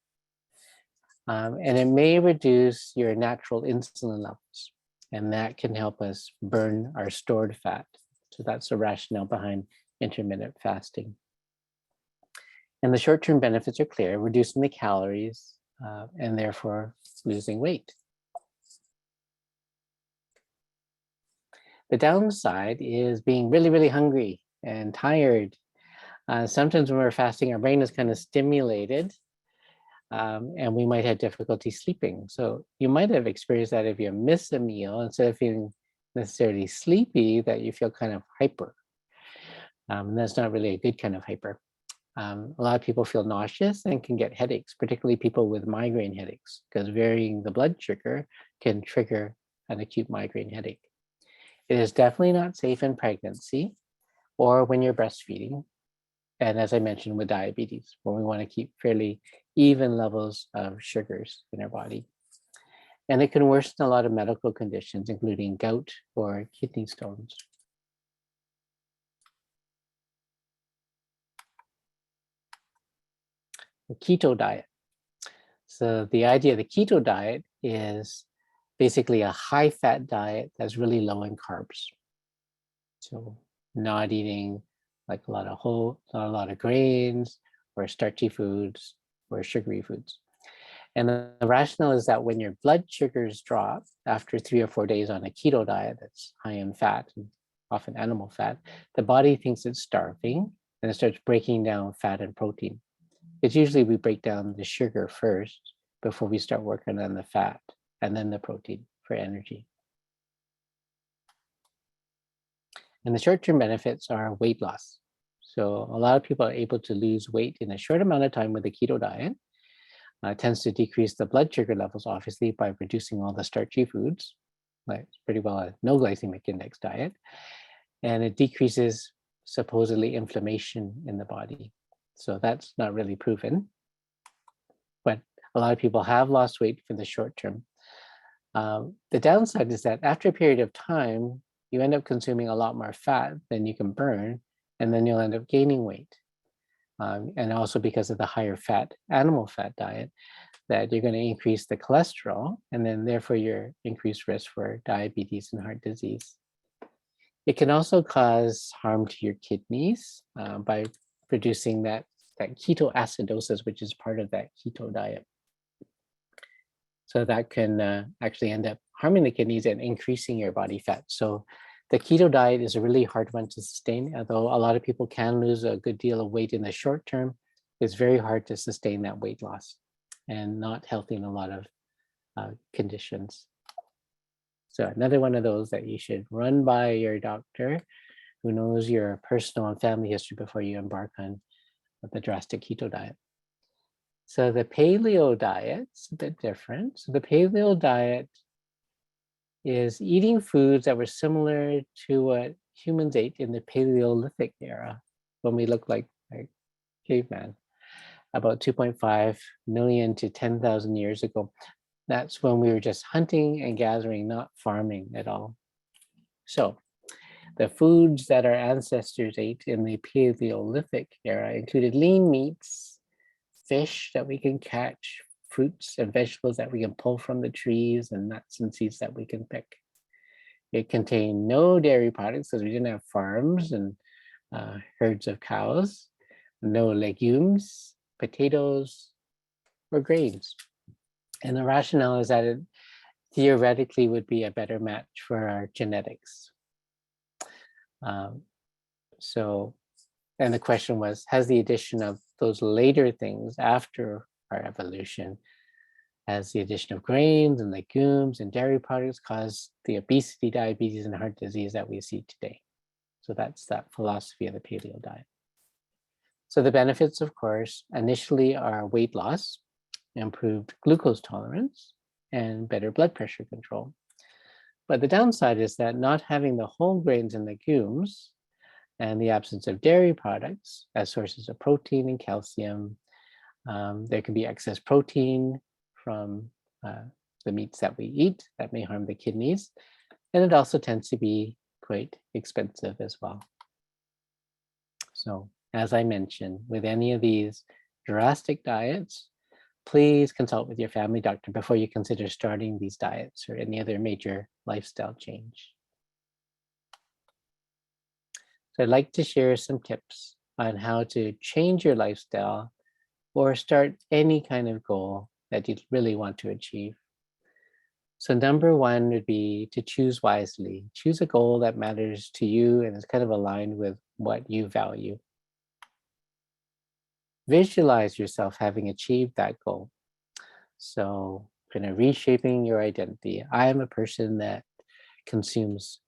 And it may reduce your natural insulin levels, and that can help us burn our stored fat. So that's the rationale behind intermittent fasting. And the short-term benefits are clear, reducing the calories and therefore losing weight. The downside is being really, really hungry and tired. Sometimes when we're fasting, our brain is kind of stimulated and we might have difficulty sleeping. So you might have experienced that if you miss a meal, instead of feeling necessarily sleepy, that you feel kind of hyper. That's not really a good kind of hyper. A lot of people feel nauseous and can get headaches, particularly people with migraine headaches, because varying the blood sugar can trigger an acute migraine headache. It is definitely not safe in pregnancy or when you're breastfeeding. And as I mentioned, with diabetes, where we want to keep fairly even levels of sugars in our body. And it can worsen a lot of medical conditions, including gout or kidney stones. The keto diet. So the idea of the keto diet is basically a high-fat diet that's really low in carbs. So not eating like a lot of grains or starchy foods or sugary foods. And the rationale is that when your blood sugars drop after 3 or 4 days on a keto diet that's high in fat, and often animal fat, the body thinks it's starving and it starts breaking down fat and protein. It's usually we break down the sugar first before we start working on the fat and then the protein for energy. And the short-term benefits are weight loss. So a lot of people are able to lose weight in a short amount of time with the keto diet. It tends to decrease the blood sugar levels, obviously, by reducing all the starchy foods. Like it's pretty well a no glycemic index diet. And it decreases supposedly inflammation in the body. So that's not really proven. But a lot of people have lost weight for the short term. The downside is that after a period of time, you end up consuming a lot more fat than you can burn, and then you'll end up gaining weight. And also because of the higher fat, animal fat diet, that you're going to increase the cholesterol, and then therefore your increased risk for diabetes and heart disease. It can also cause harm to your kidneys by producing that ketoacidosis, which is part of that keto diet. So that can actually end up harming the kidneys and increasing your body fat. So the keto diet is a really hard one to sustain, although a lot of people can lose a good deal of weight in the short term. It's very hard to sustain that weight loss and not healthy in a lot of conditions. So another one of those that you should run by your doctor who knows your personal and family history before you embark on the drastic keto diet. So the paleo diet's a bit different. So the paleo diet is eating foods that were similar to what humans ate in the Paleolithic era, when we looked like caveman, about 2.5 million to 10,000 years ago. That's when we were just hunting and gathering, not farming at all. So the foods that our ancestors ate in the Paleolithic era included lean meats, fish that we can catch, fruits and vegetables that we can pull from the trees, and nuts and seeds that we can pick. It contained no dairy products because we didn't have farms and herds of cows, no legumes, potatoes, or grains. And the rationale is that it theoretically would be a better match for our genetics. And the question was, has the addition of those later things after our evolution, has the addition of grains and legumes and dairy products caused the obesity, diabetes, and heart disease that we see today? So that's that philosophy of the paleo diet. So the benefits, of course, initially are weight loss, improved glucose tolerance, and better blood pressure control. But the downside is that not having the whole grains and legumes and the absence of dairy products as sources of protein and calcium, there can be excess protein from the meats that we eat that may harm the kidneys. And it also tends to be quite expensive as well. So as I mentioned, with any of these drastic diets, please consult with your family doctor before you consider starting these diets or any other major lifestyle change. So I'd like to share some tips on how to change your lifestyle or start any kind of goal that you really want to achieve. So number one would be to choose wisely. Choose a goal that matters to you and is kind of aligned with what you value. Visualize yourself having achieved that goal. So kind of reshaping your identity. I am a person that consumes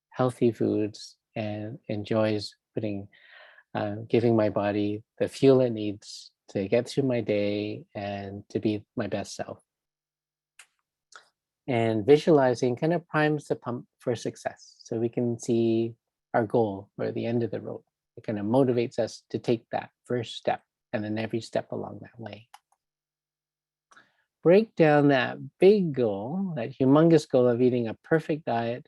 healthy foods and enjoys giving my body the fuel it needs to get through my day and to be my best self. And visualizing kind of primes the pump for success. So we can see our goal or the end of the road. It kind of motivates us to take that first step and then every step along that way. Break down that big goal, that humongous goal of eating a perfect diet,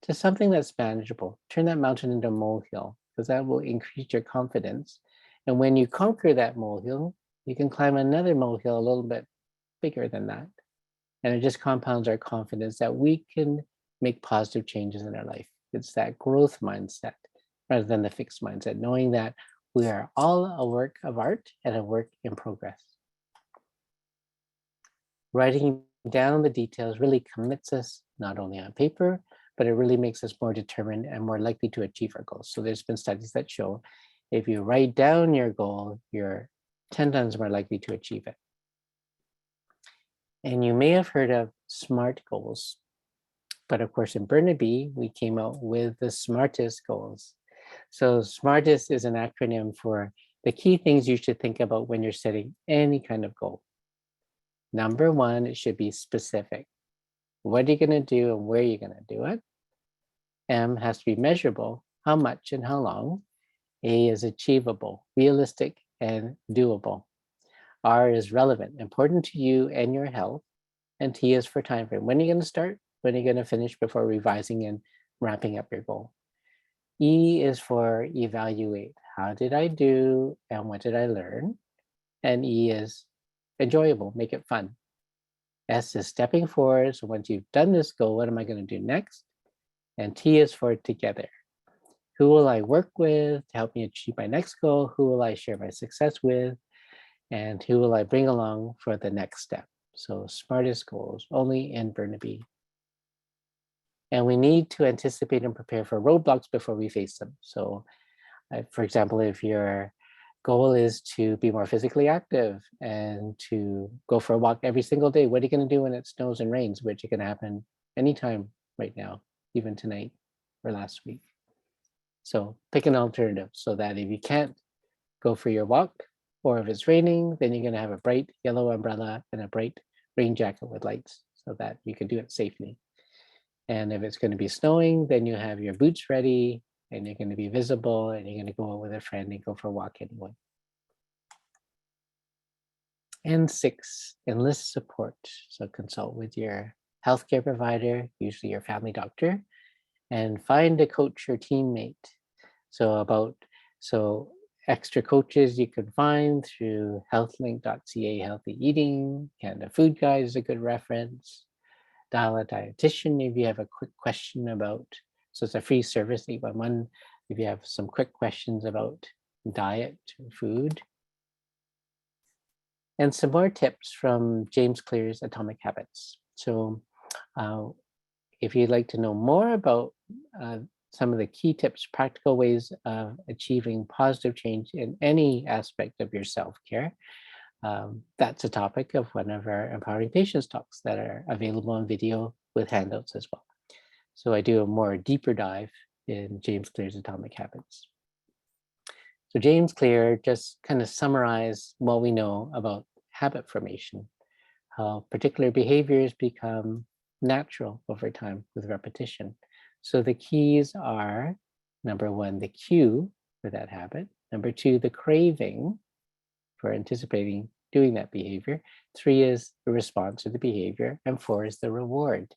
to something that's manageable. Turn that mountain into a molehill, because that will increase your confidence. And when you conquer that molehill, you can climb another molehill a little bit bigger than that. And it just compounds our confidence that we can make positive changes in our life. It's that growth mindset rather than the fixed mindset, knowing that we are all a work of art and a work in progress. Writing down the details really commits us not only on paper, but it really makes us more determined and more likely to achieve our goals. So there's been studies that show if you write down your goal, you're 10 times more likely to achieve it. And you may have heard of SMART goals, but of course in Burnaby, we came out with the SMARTest goals. So SMARTest is an acronym for the key things you should think about when you're setting any kind of goal. Number one, it should be specific. What are you going to do and where are you going to do it? M has to be measurable, how much and how long. A is achievable, realistic, and doable. R is relevant, important to you and your health. And T is for time frame. When are you going to start? When are you going to finish before revising and wrapping up your goal? E is for evaluate. How did I do and what did I learn? And E is enjoyable, make it fun. S is stepping forward. So once you've done this goal, what am I going to do next? And T is for together. Who will I work with to help me achieve my next goal? Who will I share my success with? And who will I bring along for the next step? So smartest goals, only in Burnaby. And we need to anticipate and prepare for roadblocks before we face them. So for example, if your goal is to be more physically active and to go for a walk every single day, what are you going to do when it snows and rains, which can happen anytime right now, even tonight or last week? So pick an alternative so that if you can't go for your walk, or if it's raining, then you're going to have a bright yellow umbrella and a bright rain jacket with lights so that you can do it safely. And if it's going to be snowing, then you have your boots ready and you're going to be visible and you're going to go out with a friend and go for a walk anyway. And 6, enlist support. So consult with your healthcare provider, usually your family doctor, and find a coach or teammate. So extra coaches you can find through healthlink.ca, healthy eating, Canada Food Guide is a good reference. Dial a dietitian if you have a quick question about, so it's a free service, 811, if you have some quick questions about diet or food. And some more tips from James Clear's Atomic Habits. So if you'd like to know more about some of the key tips, practical ways of achieving positive change in any aspect of your self-care, that's a topic of one of our Empowering Patients talks that are available on video with handouts as well. So I do a more deeper dive in James Clear's Atomic Habits. So James Clear just kind of summarized what we know about habit formation, how particular behaviors become natural over time with repetition. So the keys are, number 1, the cue for that habit. Number 2, the craving for anticipating doing that behavior. 3 is the response to the behavior. And 4 is the reward.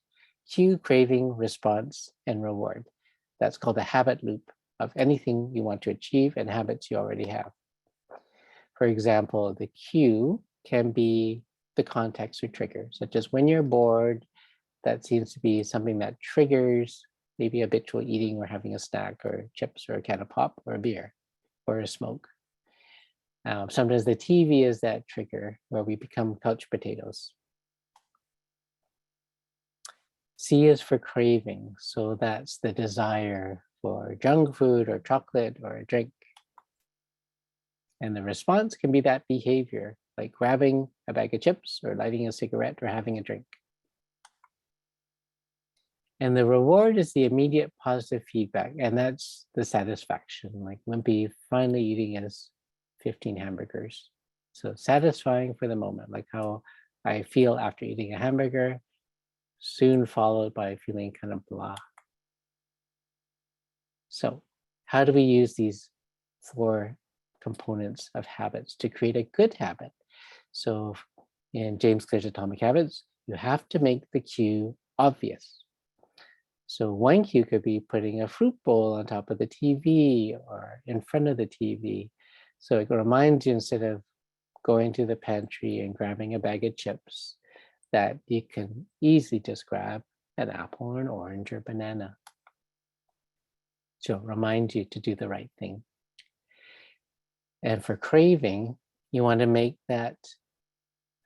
Cue, craving, response, and reward. That's called the habit loop of anything you want to achieve and habits you already have. For example, the cue can be the context or trigger, such as when you're bored, that seems to be something that triggers maybe habitual eating or having a snack or chips or a can of pop or a beer or a smoke. Sometimes the TV is that trigger where we become couch potatoes. C is for craving. So that's the desire for junk food or chocolate or a drink. And the response can be that behavior, like grabbing a bag of chips or lighting a cigarette or having a drink. And the reward is the immediate positive feedback, and that's the satisfaction, like Wimpy finally eating his 15 hamburgers. So satisfying for the moment, like how I feel after eating a hamburger, soon followed by feeling kind of blah. So how do we use these 4 components of habits to create a good habit? So in James Clear's Atomic Habits, you have to make the cue obvious. So one cue could be putting a fruit bowl on top of the TV or in front of the TV. So it reminds you, instead of going to the pantry and grabbing a bag of chips, that you can easily just grab an apple or an orange or banana. So remind you to do the right thing. And for craving, you want to make that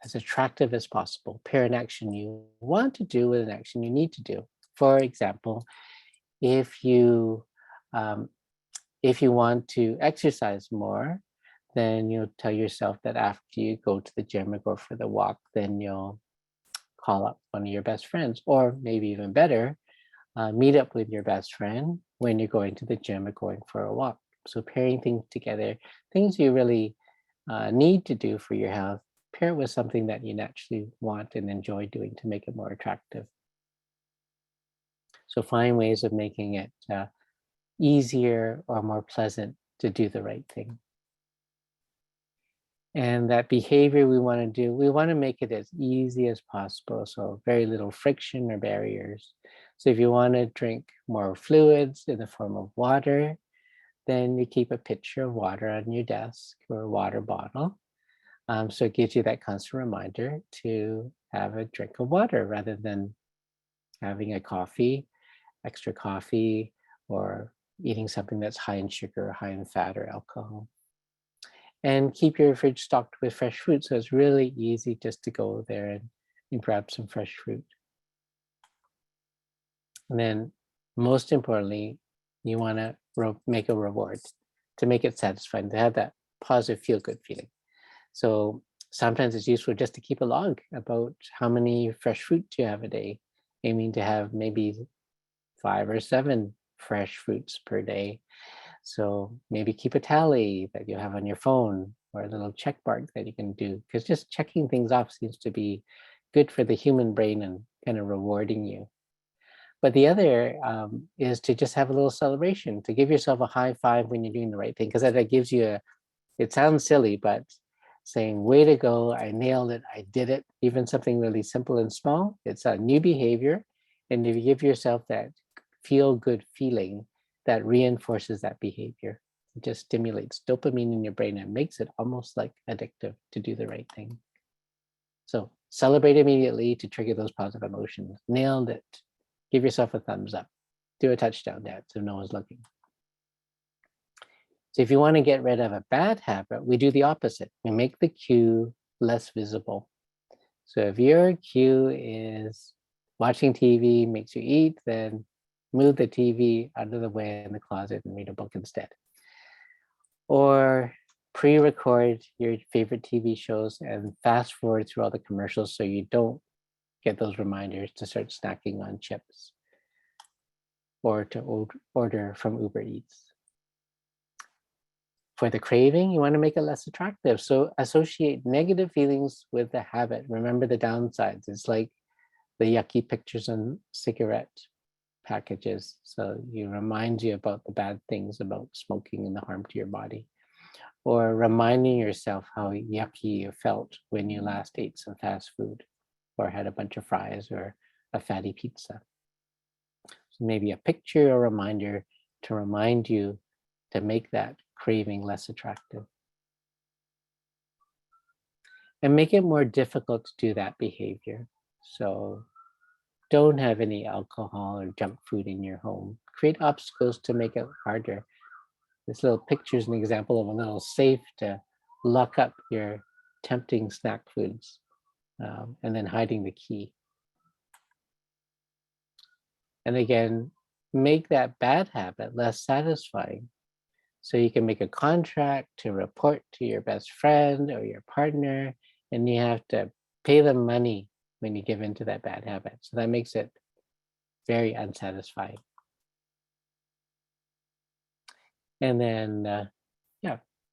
as attractive as possible. Pair an action you want to do with an action you need to do. For example, if you want to exercise more, then you'll tell yourself that after you go to the gym or go for the walk, then you'll call up one of your best friends, or maybe even better, meet up with your best friend when you're going to the gym or going for a walk. So pairing things together, things you really need to do for your health, pair it with something that you naturally want and enjoy doing to make it more attractive. So find ways of making it easier or more pleasant to do the right thing. And that behavior we want to do, we want to make it as easy as possible. So very little friction or barriers. So if you want to drink more fluids in the form of water, then you keep a pitcher of water on your desk or a water bottle. So it gives you that constant reminder to have a drink of water rather than having a coffee, extra coffee, or eating something that's high in sugar, high in fat or alcohol. And keep your fridge stocked with fresh fruit. So it's really easy just to go there and grab some fresh fruit. And then most importantly, you want to make a reward to make it satisfying, to have that positive feel good feeling. So sometimes it's useful just to keep a log about how many fresh fruit you have a day, aiming to have maybe 5 or 7 fresh fruits per day. So maybe keep a tally that you have on your phone or a little check mark that you can do, because just checking things off seems to be good for the human brain and kind of rewarding you. But the other is to just have a little celebration, to give yourself a high five when you're doing the right thing, because that gives you it sounds silly, but saying, way to go, I nailed it, I did it, even something really simple and small, it's a new behavior. And if you give yourself that feel good feeling, that reinforces that behavior. It just stimulates dopamine in your brain and makes it almost like addictive to do the right thing. So celebrate immediately to trigger those positive emotions. Nailed it. Give yourself a thumbs up. Do a touchdown dance if no one's looking. So if you want to get rid of a bad habit, we do the opposite. We make the cue less visible. So if your cue is watching TV makes you eat, then move the TV out of the way in the closet and read a book instead. Or pre-record your favorite TV shows and fast forward through all the commercials so you don't get those reminders to start snacking on chips or to order from Uber Eats. For the craving, you want to make it less attractive. So associate negative feelings with the habit. Remember the downsides. It's like the yucky pictures on cigarette packages. So you remind you about the bad things about smoking and the harm to your body. Or reminding yourself how yucky you felt when you last ate some fast food or had a bunch of fries or a fatty pizza. So maybe a picture or reminder to remind you to make that craving less attractive. And make it more difficult to do that behavior. So don't have any alcohol or junk food in your home. Create obstacles to make it harder. This little picture is an example of a little safe to lock up your tempting snack foods and then hiding the key. And again, make that bad habit less satisfying. So you can make a contract to report to your best friend or your partner, and you have to pay them money when you give into that bad habit. So that makes it very unsatisfying. And then,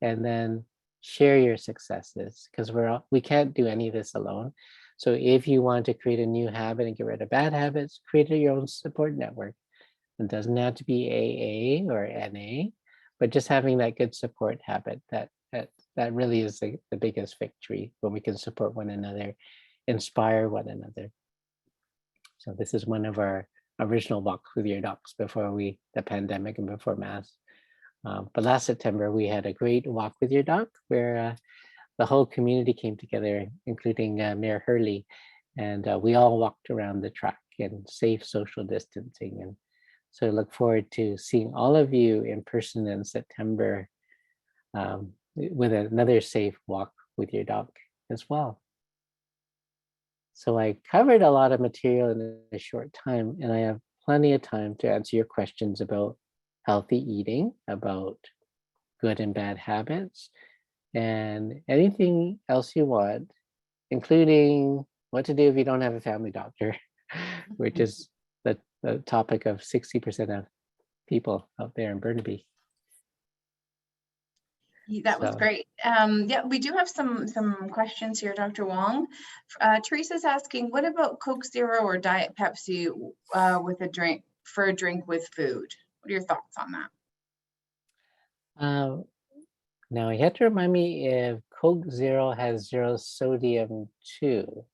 and then share your successes, because we can't do any of this alone. So if you want to create a new habit and get rid of bad habits, create your own support network. It doesn't have to be AA or NA, but just having that good support habit, that really is the biggest victory, when we can support one another, inspire one another. So this is one of our original walks with your docs before the pandemic and before mass. But last September, we had a great walk with your doc where the whole community came together, including Mayor Hurley, and we all walked around the track in safe social distancing. And so I look forward to seeing all of you in person in September with another safe walk with your doc as well. So I covered a lot of material in a short time, and I have plenty of time to answer your questions about healthy eating, about good and bad habits, and anything else you want, including what to do if you don't have a family doctor, which is the topic of 60% of people out there in Burnaby. That was great. Yeah, we do have some questions here, Dr. Wong. Teresa's asking, what about Coke Zero or Diet Pepsi with a drink with food? What are your thoughts on that? Now you have to remind me if Coke Zero has zero sodium too,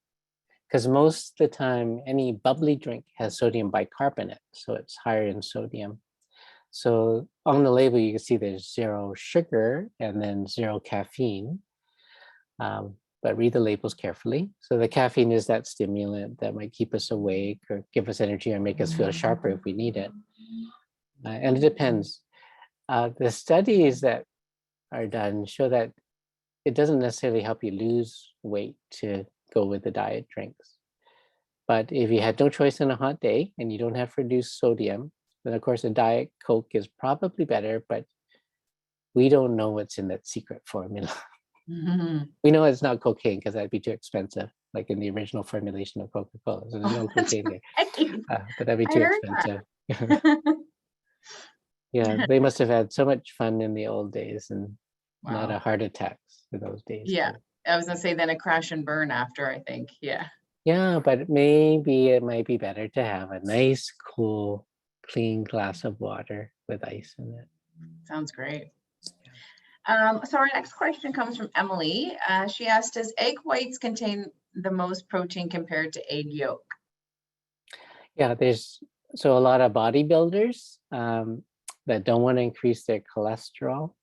because most of the time any bubbly drink has sodium bicarbonate, so it's higher in sodium. So on the label, you can see there's 0 sugar and then 0 caffeine, but read the labels carefully. So the caffeine is that stimulant that might keep us awake or give us energy or make us feel sharper if we need it. And it depends. The studies that are done show that it doesn't necessarily help you lose weight to go with the diet drinks. But if you had no choice on a hot day and you don't have reduced sodium, then of course a Diet Coke is probably better, but we don't know what's in that secret formula. Mhm. We know it's not cocaine because that'd be too expensive, like in the original formulation of Coca-Cola. So there's no Oh, that's cocaine there, right. but that'd be I too heard expensive. that. Yeah, they must have had so much fun in the old days and not a Wow. heart attacks in those days Yeah. too. I was gonna say then a crash and burn after, I think. Yeah. Yeah, but maybe it might be better to have a nice, cool, clean glass of water with ice in it. Sounds great. Yeah. So our next question comes from Emily. She asked, does egg whites contain the most protein compared to egg yolk? Yeah, there's so a lot of bodybuilders that don't want to increase their cholesterol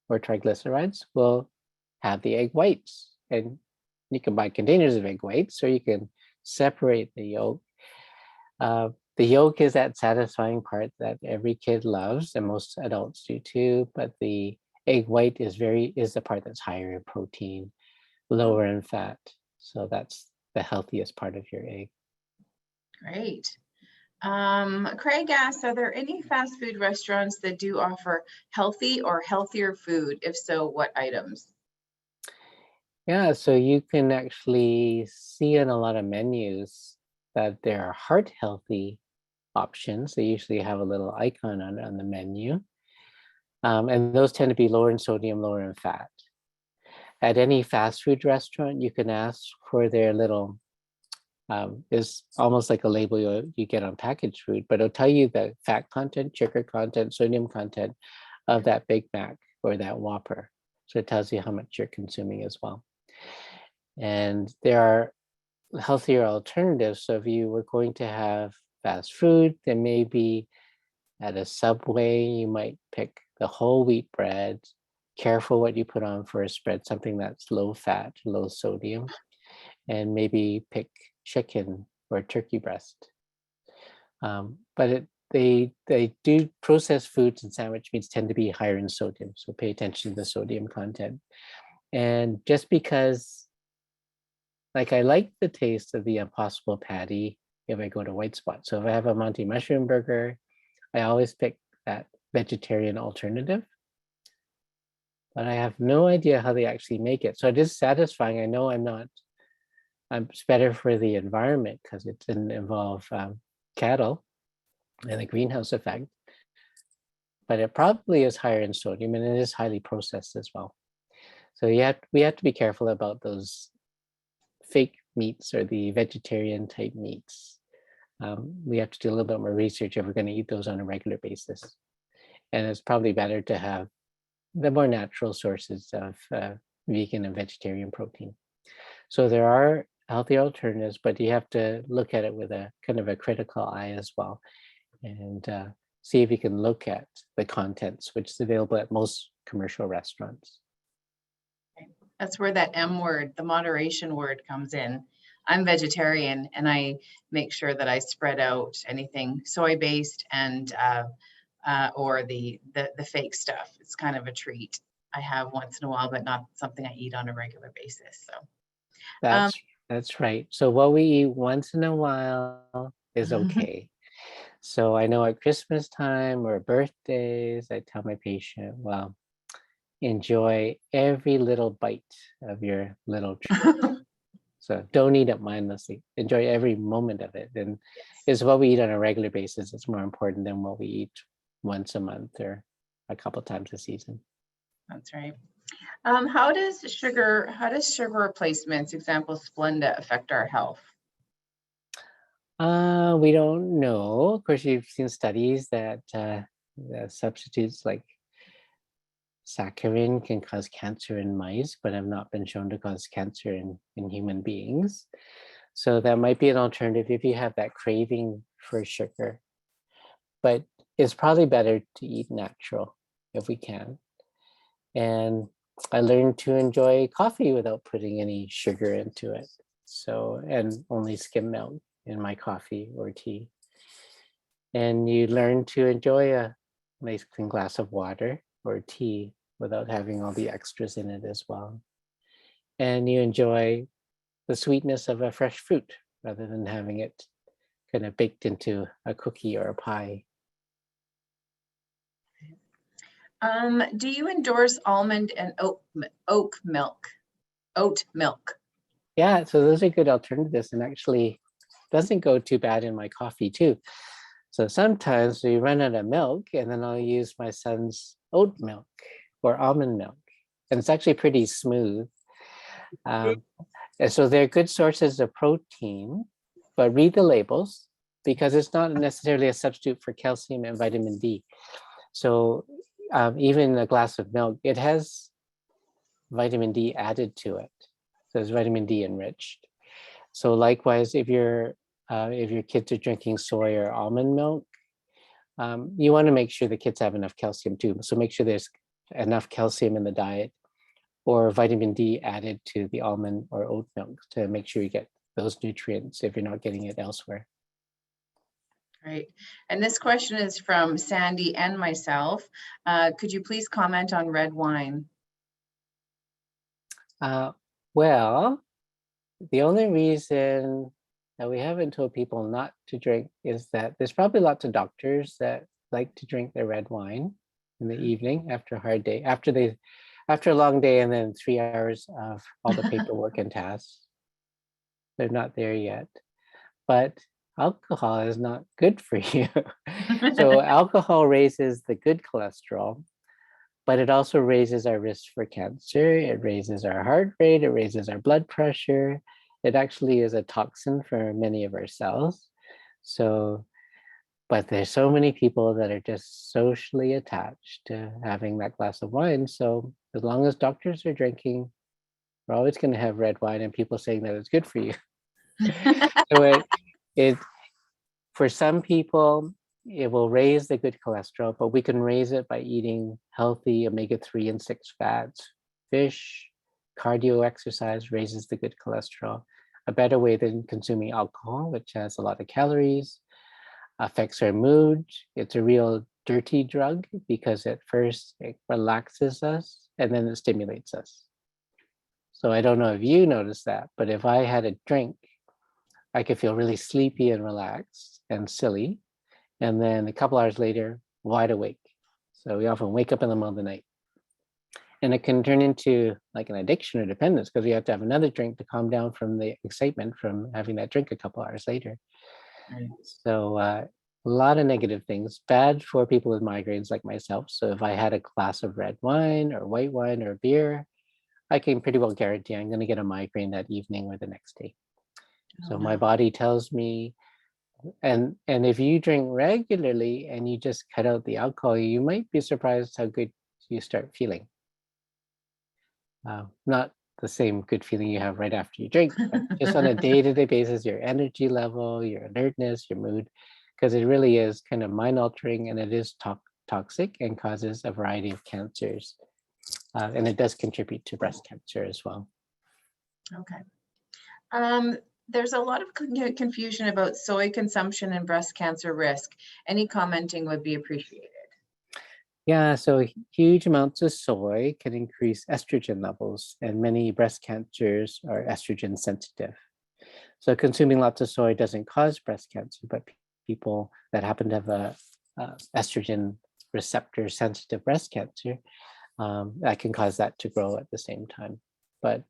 or triglycerides will have the egg whites. And you can buy containers of egg whites, or you can separate the yolk. The yolk is that satisfying part that every kid loves, and most adults do too. But the egg white is the part that's higher in protein, Oh, lower in fat. So that's the healthiest part of your egg. great. Craig asks, are there any fast food restaurants that do offer healthy or healthier food? If so, what items? Yeah, so you can actually see in a lot of menus that there are heart healthy options. They usually have a little icon on the menu. And those tend to be lower in sodium, lower in fat. At any fast food restaurant, you can ask for their little, is almost like a label you get on packaged food, but it'll tell you the fat content, sugar content, sodium content of that Big Mac or that Whopper. So it tells you how much you're consuming as well. And there are healthier alternatives. So if you were going to have fast food, then maybe at a Subway, you might pick the whole wheat bread. Careful what you put on for a spread, something that's low fat, low sodium, and maybe pick chicken or turkey breast. But they do processed foods and sandwich meats tend to be higher in sodium, so pay attention to the sodium content. And just because, like, I like the taste of the Impossible Patty if I go to White Spot. So if I have a Monty Mushroom Burger, I always pick that vegetarian alternative. But I have no idea how they actually make it. So it is satisfying. I know it's better for the environment because it didn't involve cattle and the greenhouse effect. But it probably is higher in sodium and it is highly processed as well. So we have to be careful about those fake meats or the vegetarian type meats. We have to do a little bit more research if we're going to eat those on a regular basis. And it's probably better to have the more natural sources of vegan and vegetarian protein. So there are healthy alternatives, but you have to look at it with a kind of a critical eye as well, and see if you can look at the contents, which is available at most commercial restaurants. That's where that M word, the moderation word, comes in. I'm vegetarian and I make sure that I spread out anything soy-based and or the fake stuff. It's kind of a treat I have once in a while, but not something I eat on a regular basis. So That's that's right. So what we eat once in a while is okay. So I know at Christmas time or birthdays, I tell my patient, well, enjoy every little bite of your little treat. So don't eat it mindlessly. Enjoy every moment of it. And it's what we eat on a regular basis. It's more important than what we eat once a month or a couple times a season. That's right. How does sugar replacements, example Splenda, affect our health? We don't know. Of course, you've seen studies that the substitutes like saccharin can cause cancer in mice, but have not been shown to cause cancer in human beings. So that might be an alternative if you have that craving for sugar. But it's probably better to eat natural if we can. And I learned to enjoy coffee without putting any sugar into it. So, and only skim milk in my coffee or tea. And you learn to enjoy a nice clean glass of water or tea without having all the extras in it as well. And you enjoy the sweetness of a fresh fruit rather than having it kind of baked into a cookie or a pie. Do you endorse almond and oat milk? Oat milk. Yeah, so those are good alternatives, and actually doesn't go too bad in my coffee too. So sometimes we run out of milk, and then I'll use my son's oat milk or almond milk, and it's actually pretty smooth. And so they're good sources of protein, but read the labels because it's not necessarily a substitute for calcium and vitamin D. So even a glass of milk, it has vitamin D added to it. So it's vitamin D enriched. So likewise, if your kids are drinking soy or almond milk, you want to make sure the kids have enough calcium too. So make sure there's enough calcium in the diet or vitamin D added to the almond or oat milk to make sure you get those nutrients if you're not getting it elsewhere. Great. And this question is from Sandy and myself. Could you please comment on red wine? Well, the only reason that we haven't told people not to drink is that there's probably lots of doctors that like to drink their red wine in the evening after a hard day, after a long day and then 3 hours of all the paperwork and tasks. They're not there yet. But alcohol is not good for you. So alcohol raises the good cholesterol, but it also raises our risk for cancer. It raises our heart rate. It raises our blood pressure. It actually is a toxin for many of our cells. So, but there's so many people that are just socially attached to having that glass of wine. So as long as doctors are drinking, we're always going to have red wine and people saying that it's good for you. So it for some people, it will raise the good cholesterol, but we can raise it by eating healthy omega-3 and 6 fats. Fish, cardio exercise raises the good cholesterol. A better way than consuming alcohol, which has a lot of calories, affects our mood. It's a real dirty drug because at first it relaxes us and then it stimulates us. So I don't know if you noticed that, but if I had a drink, I could feel really sleepy and relaxed and silly. And then a couple hours later, wide awake. So we often wake up in the middle of the night. And it can turn into like an addiction or dependence because we have to have another drink to calm down from the excitement from having that drink a couple hours later. Right. So a lot of negative things, bad for people with migraines like myself. So if I had a glass of red wine or white wine or beer, I can pretty well guarantee I'm going to get a migraine that evening or the next day. So my body tells me, and if you drink regularly and you just cut out the alcohol, you might be surprised how good you start feeling. Not the same good feeling you have right after you drink, but just on a day-to-day basis, your energy level, your alertness, your mood, because it really is kind of mind-altering and it is toxic and causes a variety of cancers. And it does contribute to breast cancer as well. Okay. There's a lot of confusion about soy consumption and breast cancer risk. Any commenting would be appreciated. Yeah, so huge amounts of soy can increase estrogen levels, and many breast cancers are estrogen sensitive. So consuming lots of soy doesn't cause breast cancer, but people that happen to have a estrogen receptor sensitive breast cancer, that can cause that to grow at the same time. But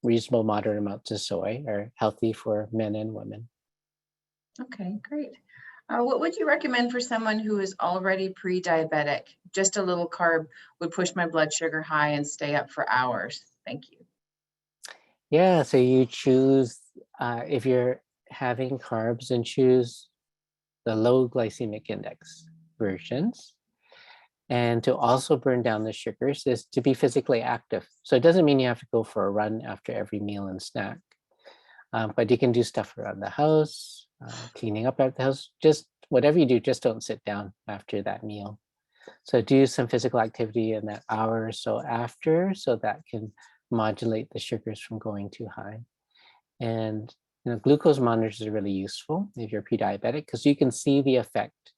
reasonable moderate amounts of soy are healthy for men and women. Okay, great. What would you recommend for someone who is already pre-diabetic? Just a little carb would push my blood sugar high and stay up for hours. Thank you. Yeah, so you choose, if you're having carbs, and choose the low glycemic index versions. And to also burn down the sugars is to be physically active. So it doesn't mean you have to go for a run after every meal and snack, but you can do stuff around the house, cleaning up at the house, just whatever you do, just don't sit down after that meal. So do some physical activity in that hour or so after, so that can modulate the sugars from going too high. And glucose monitors are really useful if you're pre-diabetic because you can see the effect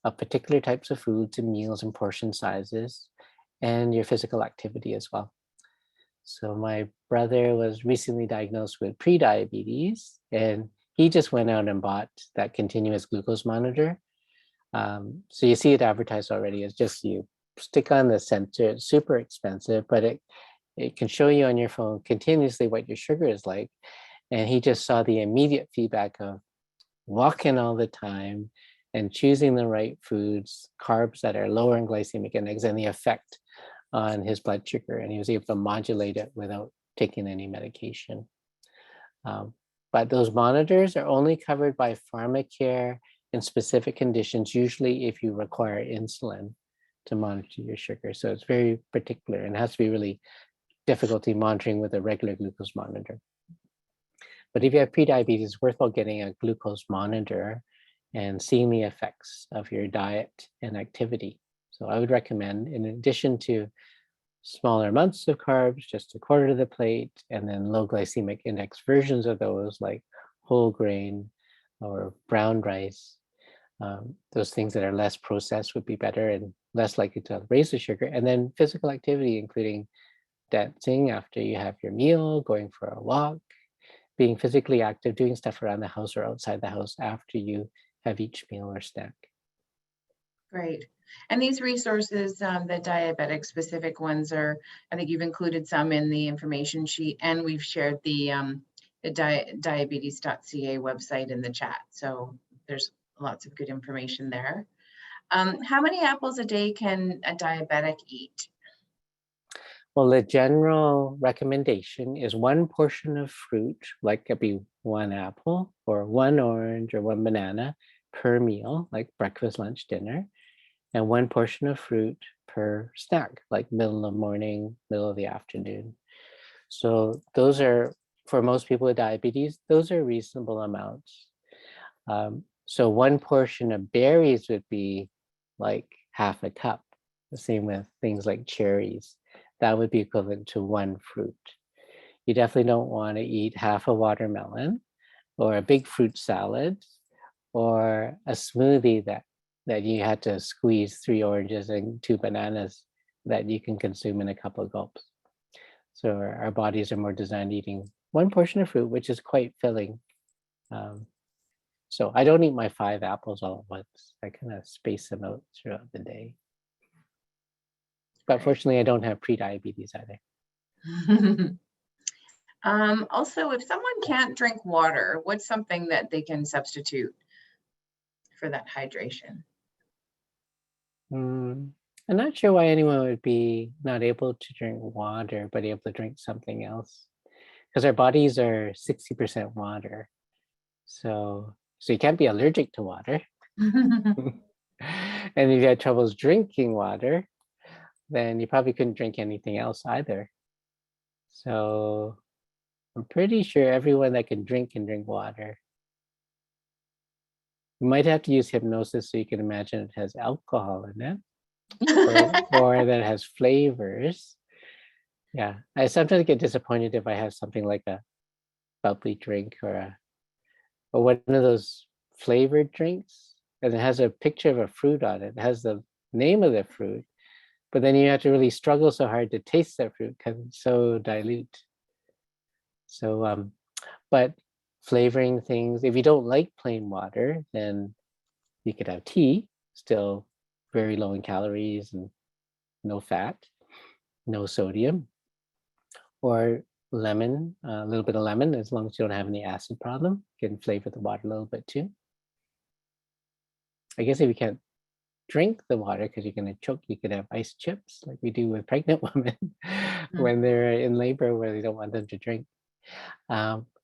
of particular types of foods and meals and portion sizes, and your physical activity as well. So my brother was recently diagnosed with prediabetes, and he just went out and bought that continuous glucose monitor. So you see it advertised already. It's just you stick on the sensor. It's super expensive, but it can show you on your phone continuously what your sugar is like. And he just saw the immediate feedback of walking all the time and choosing the right foods, carbs that are lower in glycemic index, and the effect on his blood sugar. And he was able to modulate it without taking any medication. But those monitors are only covered by pharmacare in specific conditions, usually if you require insulin to monitor your sugar. So it's very particular and has to be really difficulty monitoring with a regular glucose monitor. But if you have prediabetes, it's worthwhile getting a glucose monitor and seeing the effects of your diet and activity. So I would recommend, in addition to smaller amounts of carbs, just a quarter of the plate, and then low glycemic index versions of those like whole grain or brown rice. Those things that are less processed would be better and less likely to raise the sugar. And then physical activity, including dancing after you have your meal, going for a walk, being physically active, doing stuff around the house or outside the house after you have each meal or snack. Great. And these resources, the diabetic specific ones are, I think you've included some in the information sheet, and we've shared the diabetes.ca website in the chat. So there's lots of good information there. How many apples a day can a diabetic eat? Well, the general recommendation is one portion of fruit, like it be one apple or one orange or one banana per meal, like breakfast, lunch, dinner, and one portion of fruit per snack, like middle of the morning, middle of the afternoon. So those are, for most people with diabetes, those are reasonable amounts. So one portion of berries would be like half a cup. The same with things like cherries. That would be equivalent to one fruit. You definitely don't want to eat half a watermelon or a big fruit salad or a smoothie that you had to squeeze 3 oranges and 2 bananas that you can consume in a couple of gulps. So our bodies are more designed eating one portion of fruit, which is quite filling. So I don't eat my 5 apples all at once. I kind of space them out throughout the day. But fortunately, I don't have prediabetes either. Also, if someone can't drink water, what's something that they can substitute for that hydration? I'm not sure why anyone would be not able to drink water, but able to drink something else. Because our bodies are 60% water. So you can't be allergic to water. And if you had troubles drinking water, then you probably couldn't drink anything else either. So I'm pretty sure everyone that can drink water. You might have to use hypnosis so you can imagine it has alcohol in it, or that it has flavors. Yeah, I sometimes get disappointed if I have something like a bubbly drink or one of those flavored drinks, and it has a picture of a fruit on it. It has the name of the fruit, but then you have to really struggle so hard to taste that fruit because it's so dilute. So, but flavoring things, if you don't like plain water, then you could have tea, still very low in calories and no fat, no sodium, or lemon, a little bit of lemon, as long as you don't have any acid problem, can flavor the water a little bit too. I guess if you can't drink the water because you're going to choke, you could have ice chips like we do with pregnant women when they're in labor where they don't want them to drink.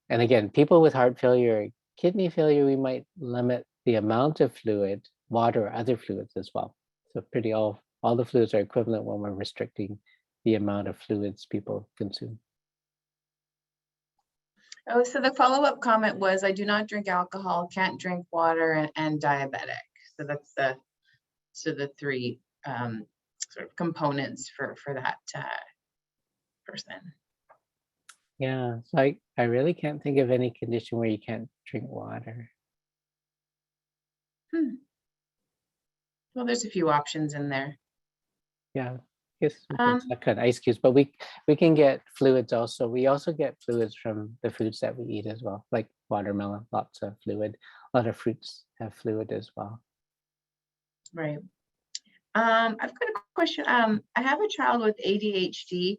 And again, people with heart failure or kidney failure, we might limit the amount of fluid, water or other fluids as well. So pretty all the fluids are equivalent when we're restricting the amount of fluids people consume. Oh, so the follow-up comment was, I do not drink alcohol, can't drink water, and diabetic. So that's the 3 sort of components for that person. Yeah, so I really can't think of any condition where you can't drink water. Well, there's a few options in there. Yeah, yes, Um, it's not kind of ice cubes, but we can get fluids also. We also get fluids from the foods that we eat as well, like watermelon, lots of fluid. A lot of fruits have fluid as well. right. I've got a question. I have a child with ADHD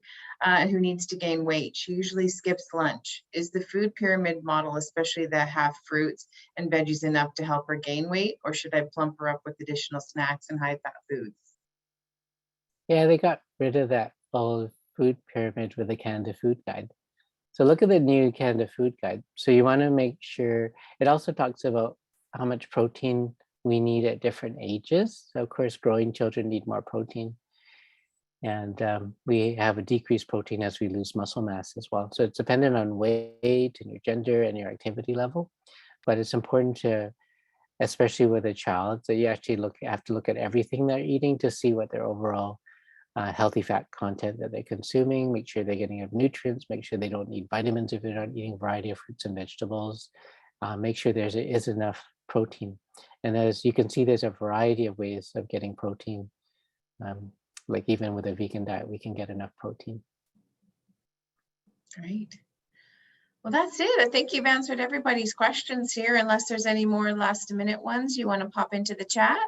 who needs to gain weight. She usually skips lunch. Is the food pyramid model, especially the half fruits and veggies, enough to help her gain weight, or should I plump her up with additional snacks and high fat foods? Yeah, they got rid of that old food pyramid with the Canada Food Guide. So look at the new Canada Food Guide. So you want to make sure it also talks about how much protein we need at different ages. So of course, growing children need more protein. And we have a decreased protein as we lose muscle mass as well. So it's dependent on weight and your gender and your activity level. But it's important to, especially with a child, that you actually have to look at everything they're eating to see what their overall healthy fat content that they're consuming, make sure they're getting enough nutrients, make sure they don't need vitamins if they're not eating a variety of fruits and vegetables, make sure there is enough protein. And as you can see, there's a variety of ways of getting protein. Um, like even with a vegan diet, we can get enough protein. Great. Well, that's it. I think you've answered everybody's questions here, unless there's any more last minute ones you want to pop into the chat.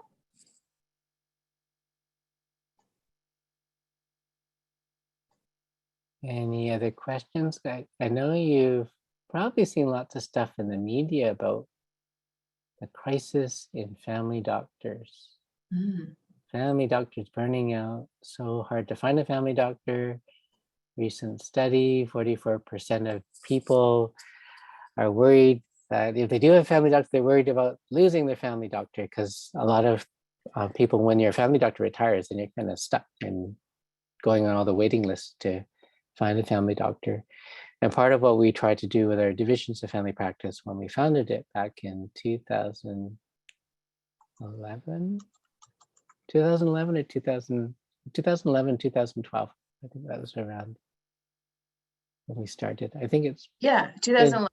Any other questions? I know you've probably seen lots of stuff in the media about the crisis in family doctors. Mm. Family doctors burning out, so hard to find a family doctor. Recent study, 44% of people are worried that if they do have a family doctor, they're worried about losing their family doctor, because a lot of people, when your family doctor retires, then you're kind of stuck in going on all the waiting lists to find a family doctor. And part of what we tried to do with our divisions of family practice when we founded it back in 2011 or 2011, 2012. I think that was around when we started. I think it's, Yeah, 2011.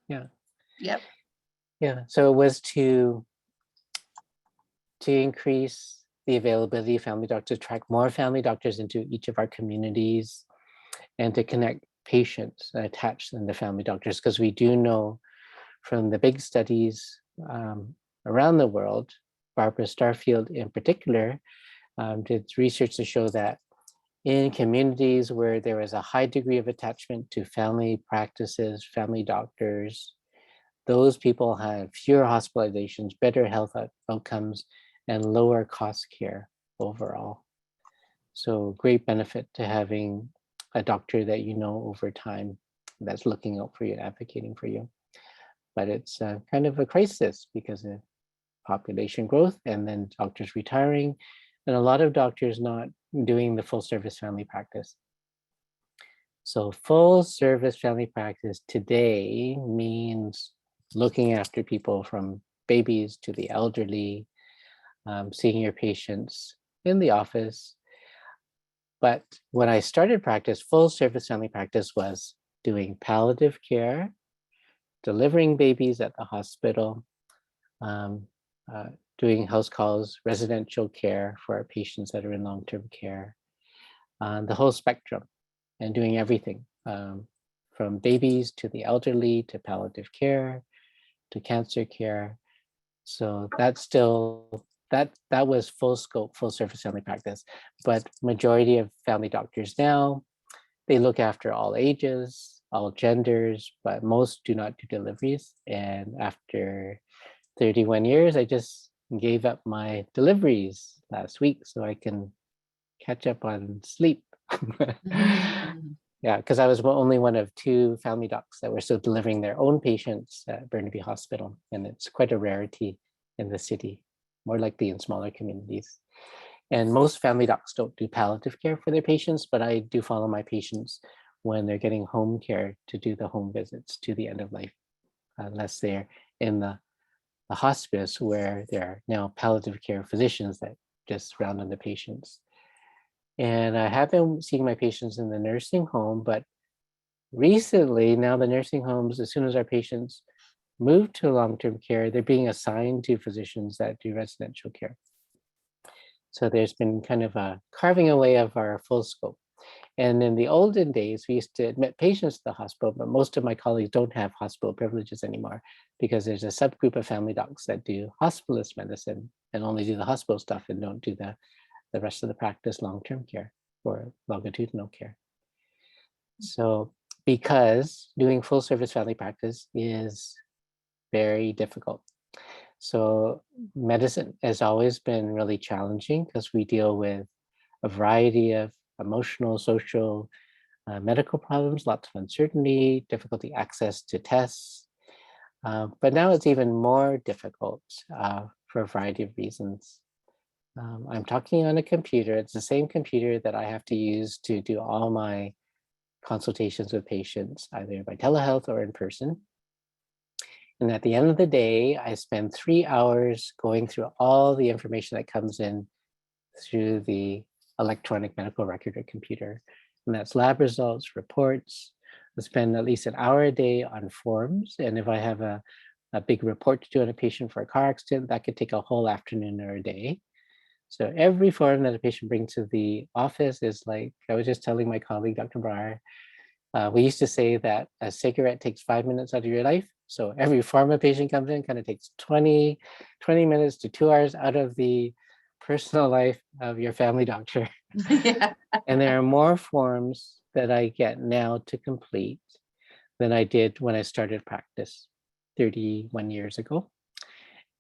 yeah. Yep. Yeah, so it was to increase the availability of family doctors, attract more family doctors into each of our communities, and to connect patients and attach them to family doctors, because we do know from the big studies around the world, Barbara Starfield in particular did research to show that in communities where there is a high degree of attachment to family practices, family doctors, those people have fewer hospitalizations, better health outcomes, and lower cost care overall. So great benefit to having a doctor that you know over time that's looking out for you and advocating for you. But it's kind of a crisis because of population growth and then doctors retiring, and a lot of doctors not doing the full service family practice. So full service family practice today means looking after people from babies to the elderly, seeing your patients in the office. But when I started practice, full service family practice was doing palliative care, delivering babies at the hospital, um, doing house calls, residential care for our patients that are in long-term care, the whole spectrum, and doing everything from babies to the elderly to palliative care to cancer care. So that's still, that was full scope, full service family practice. But majority of family doctors now, they look after all ages, all genders, but most do not do deliveries. And after 31 years, I just gave up my deliveries last week so I can catch up on sleep. Mhm. Yeah, because I was only one of 2 family docs that were still delivering their own patients at Burnaby Hospital. And it's quite a rarity in the city, more likely in smaller communities. And most family docs don't do palliative care for their patients, but I do follow my patients when they're getting home care to do the home visits to the end of life, unless they're in the hospice where there are now palliative care physicians that just round on the patients. And I have been seeing my patients in the nursing home, but recently now the nursing homes, as soon as our patients move to long-term care, they're being assigned to physicians that do residential care. So there's been kind of a carving away of our full scope. And in the olden days, we used to admit patients to the hospital, but most of my colleagues don't have hospital privileges anymore because there's a subgroup of family docs that do hospitalist medicine and only do the hospital stuff and don't do the rest of the practice long-term care or longitudinal care. So because doing full service family practice is very difficult. So medicine has always been really challenging because we deal with a variety of emotional, social, medical problems, lots of uncertainty, difficulty access to tests. But now it's even more difficult for a variety of reasons. I'm talking on a computer. It's the same computer that I have to use to do all my consultations with patients, either by telehealth or in person. And at the end of the day, I spend 3 hours going through all the information that comes in through the electronic medical record or computer. And that's lab results, reports. I spend at least an hour a day on forms. And if I have a big report to do on a patient for a car accident, that could take a whole afternoon or a day. So every form that a patient brings to the office is like, I was just telling my colleague, Dr. Brar, we used to say that a cigarette takes 5 minutes out of your life. So every form a patient comes in kind of takes 20 minutes to 2 hours out of the personal life of your family doctor. Yeah. And there are more forms that I get now to complete than I did when I started practice 31 years ago.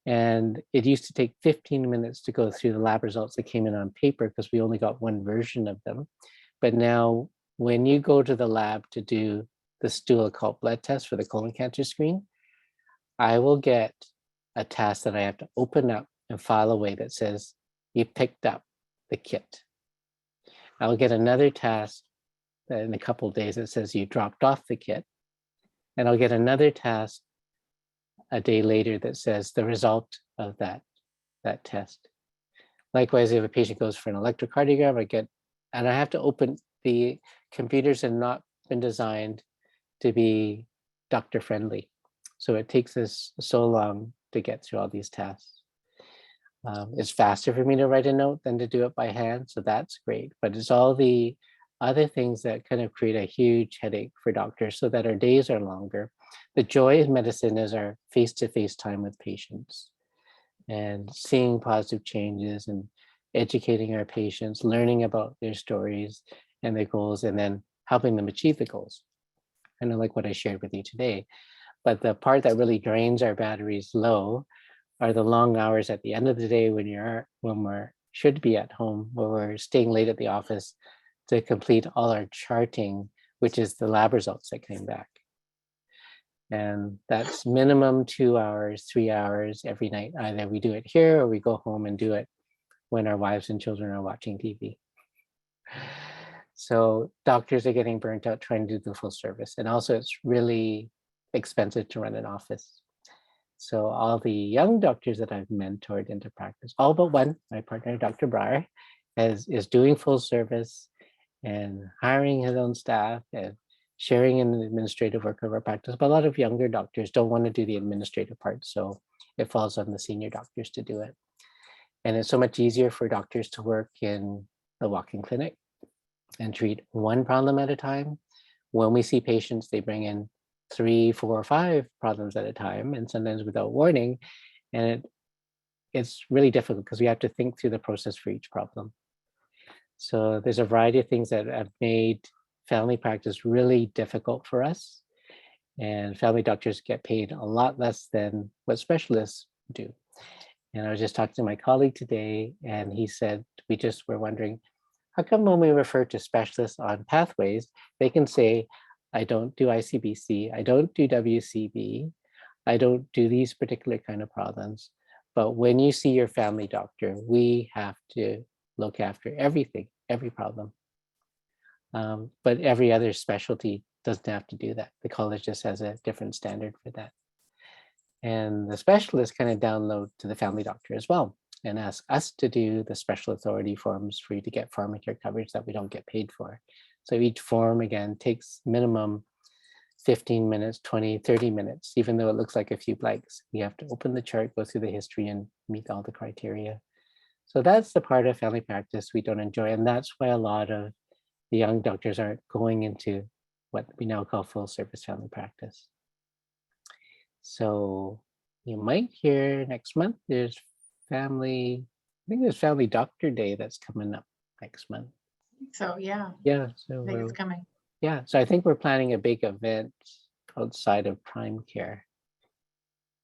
And it used to take 15 minutes to go through the lab results that came in on paper because we only got one version of them. But now when you go to the lab to do the stool occult blood test for the colon cancer screen, I will get a task that I have to open up and file away that says, you picked up the kit. I'll get another task in a couple of days that says you dropped off the kit. And I'll get another task a day later that says the result of that test. Likewise, if a patient goes for an electrocardiogram, and I have to open, the computers have not been designed to be doctor friendly. So it takes us so long to get through all these tasks. It's faster for me to write a note than to do it by hand, so that's great. But it's all the other things that kind of create a huge headache for doctors so that our days are longer. The joy of medicine is our face-to-face time with patients and seeing positive changes and educating our patients, learning about their stories and their goals, and then helping them achieve the goals. Kind of like what I shared with you today. But the part that really drains our batteries low are the long hours at the end of the day when we should be at home, where we're staying late at the office to complete all our charting, which is the lab results that came back. And that's minimum 2 hours, 3 hours every night. Either we do it here or we go home and do it when our wives and children are watching TV. So doctors are getting burnt out trying to do the full service. And also it's really expensive to run an office. So all the young doctors that I've mentored into practice, all but one, my partner, Dr. Brar, is doing full service and hiring his own staff and sharing in the administrative work of our practice. But a lot of younger doctors don't want to do the administrative part. So it falls on the senior doctors to do it. And it's so much easier for doctors to work in the walk-in clinic and treat one problem at a time. When we see patients, they bring in 3, 4, 5 problems at a time, and sometimes without warning. And it's really difficult because we have to think through the process for each problem. So there's a variety of things that have made family practice really difficult for us. And family doctors get paid a lot less than what specialists do. And I was just talking to my colleague today, and he said, we just were wondering, how come when we refer to specialists on pathways, they can say, I don't do ICBC, I don't do WCB, I don't do these particular kind of problems. But when you see your family doctor, we have to look after everything, every problem. But every other specialty doesn't have to do that. The college just has a different standard for that. And the specialists kind of download to the family doctor as well and ask us to do the special authority forms for you to get pharmacare coverage that we don't get paid for. So each form, again, takes minimum 15 minutes, 20, 30 minutes, even though it looks like a few blanks. We have to open the chart, go through the history, and meet all the criteria. So that's the part of family practice we don't enjoy. And that's why a lot of the young doctors aren't going into what we now call full service family practice. So you might hear next month there's I think there's Family Doctor Day that's coming up next month. So yeah, Yeah, so I think it's coming. yeah, so I think we're planning a big event outside of Prime Care.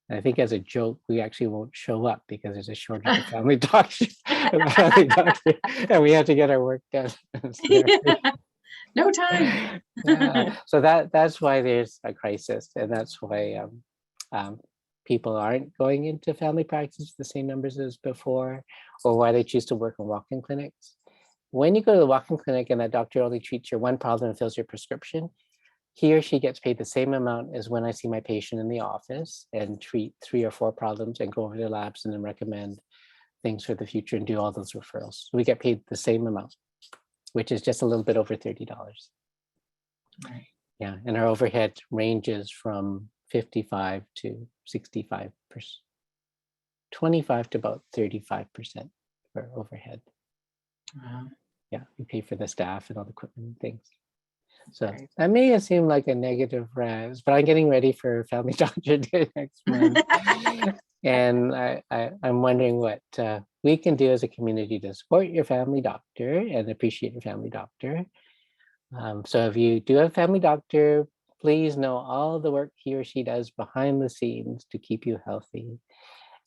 And I think as a joke, we actually won't show up because there's a shortage of family doctors, and we have to get our work done. No time. Yeah, so that's why there's a crisis, and that's why people aren't going into family practice the same numbers as before, or why they choose to work in walk-in clinics. When you go to the walk-in clinic and that doctor only treats your one problem and fills your prescription, he or she gets paid the same amount as when I see my patient in the office and treat 3 or 4 problems and go over their labs and then recommend things for the future and do all those referrals. So we get paid the same amount, which is just a little bit over $30. Right. Yeah, and our overhead ranges from 55 to 65%, 25 to about 35% for overhead. Wow. Yeah, we pay for the staff and all the equipment and things. So Great. that may seem like a negative res, but I'm getting ready for Family Doctor Day next month. And I'm wondering what we can do as a community to support your family doctor and appreciate your family doctor. So if you do have a family doctor, please know all the work he or she does behind the scenes to keep you healthy,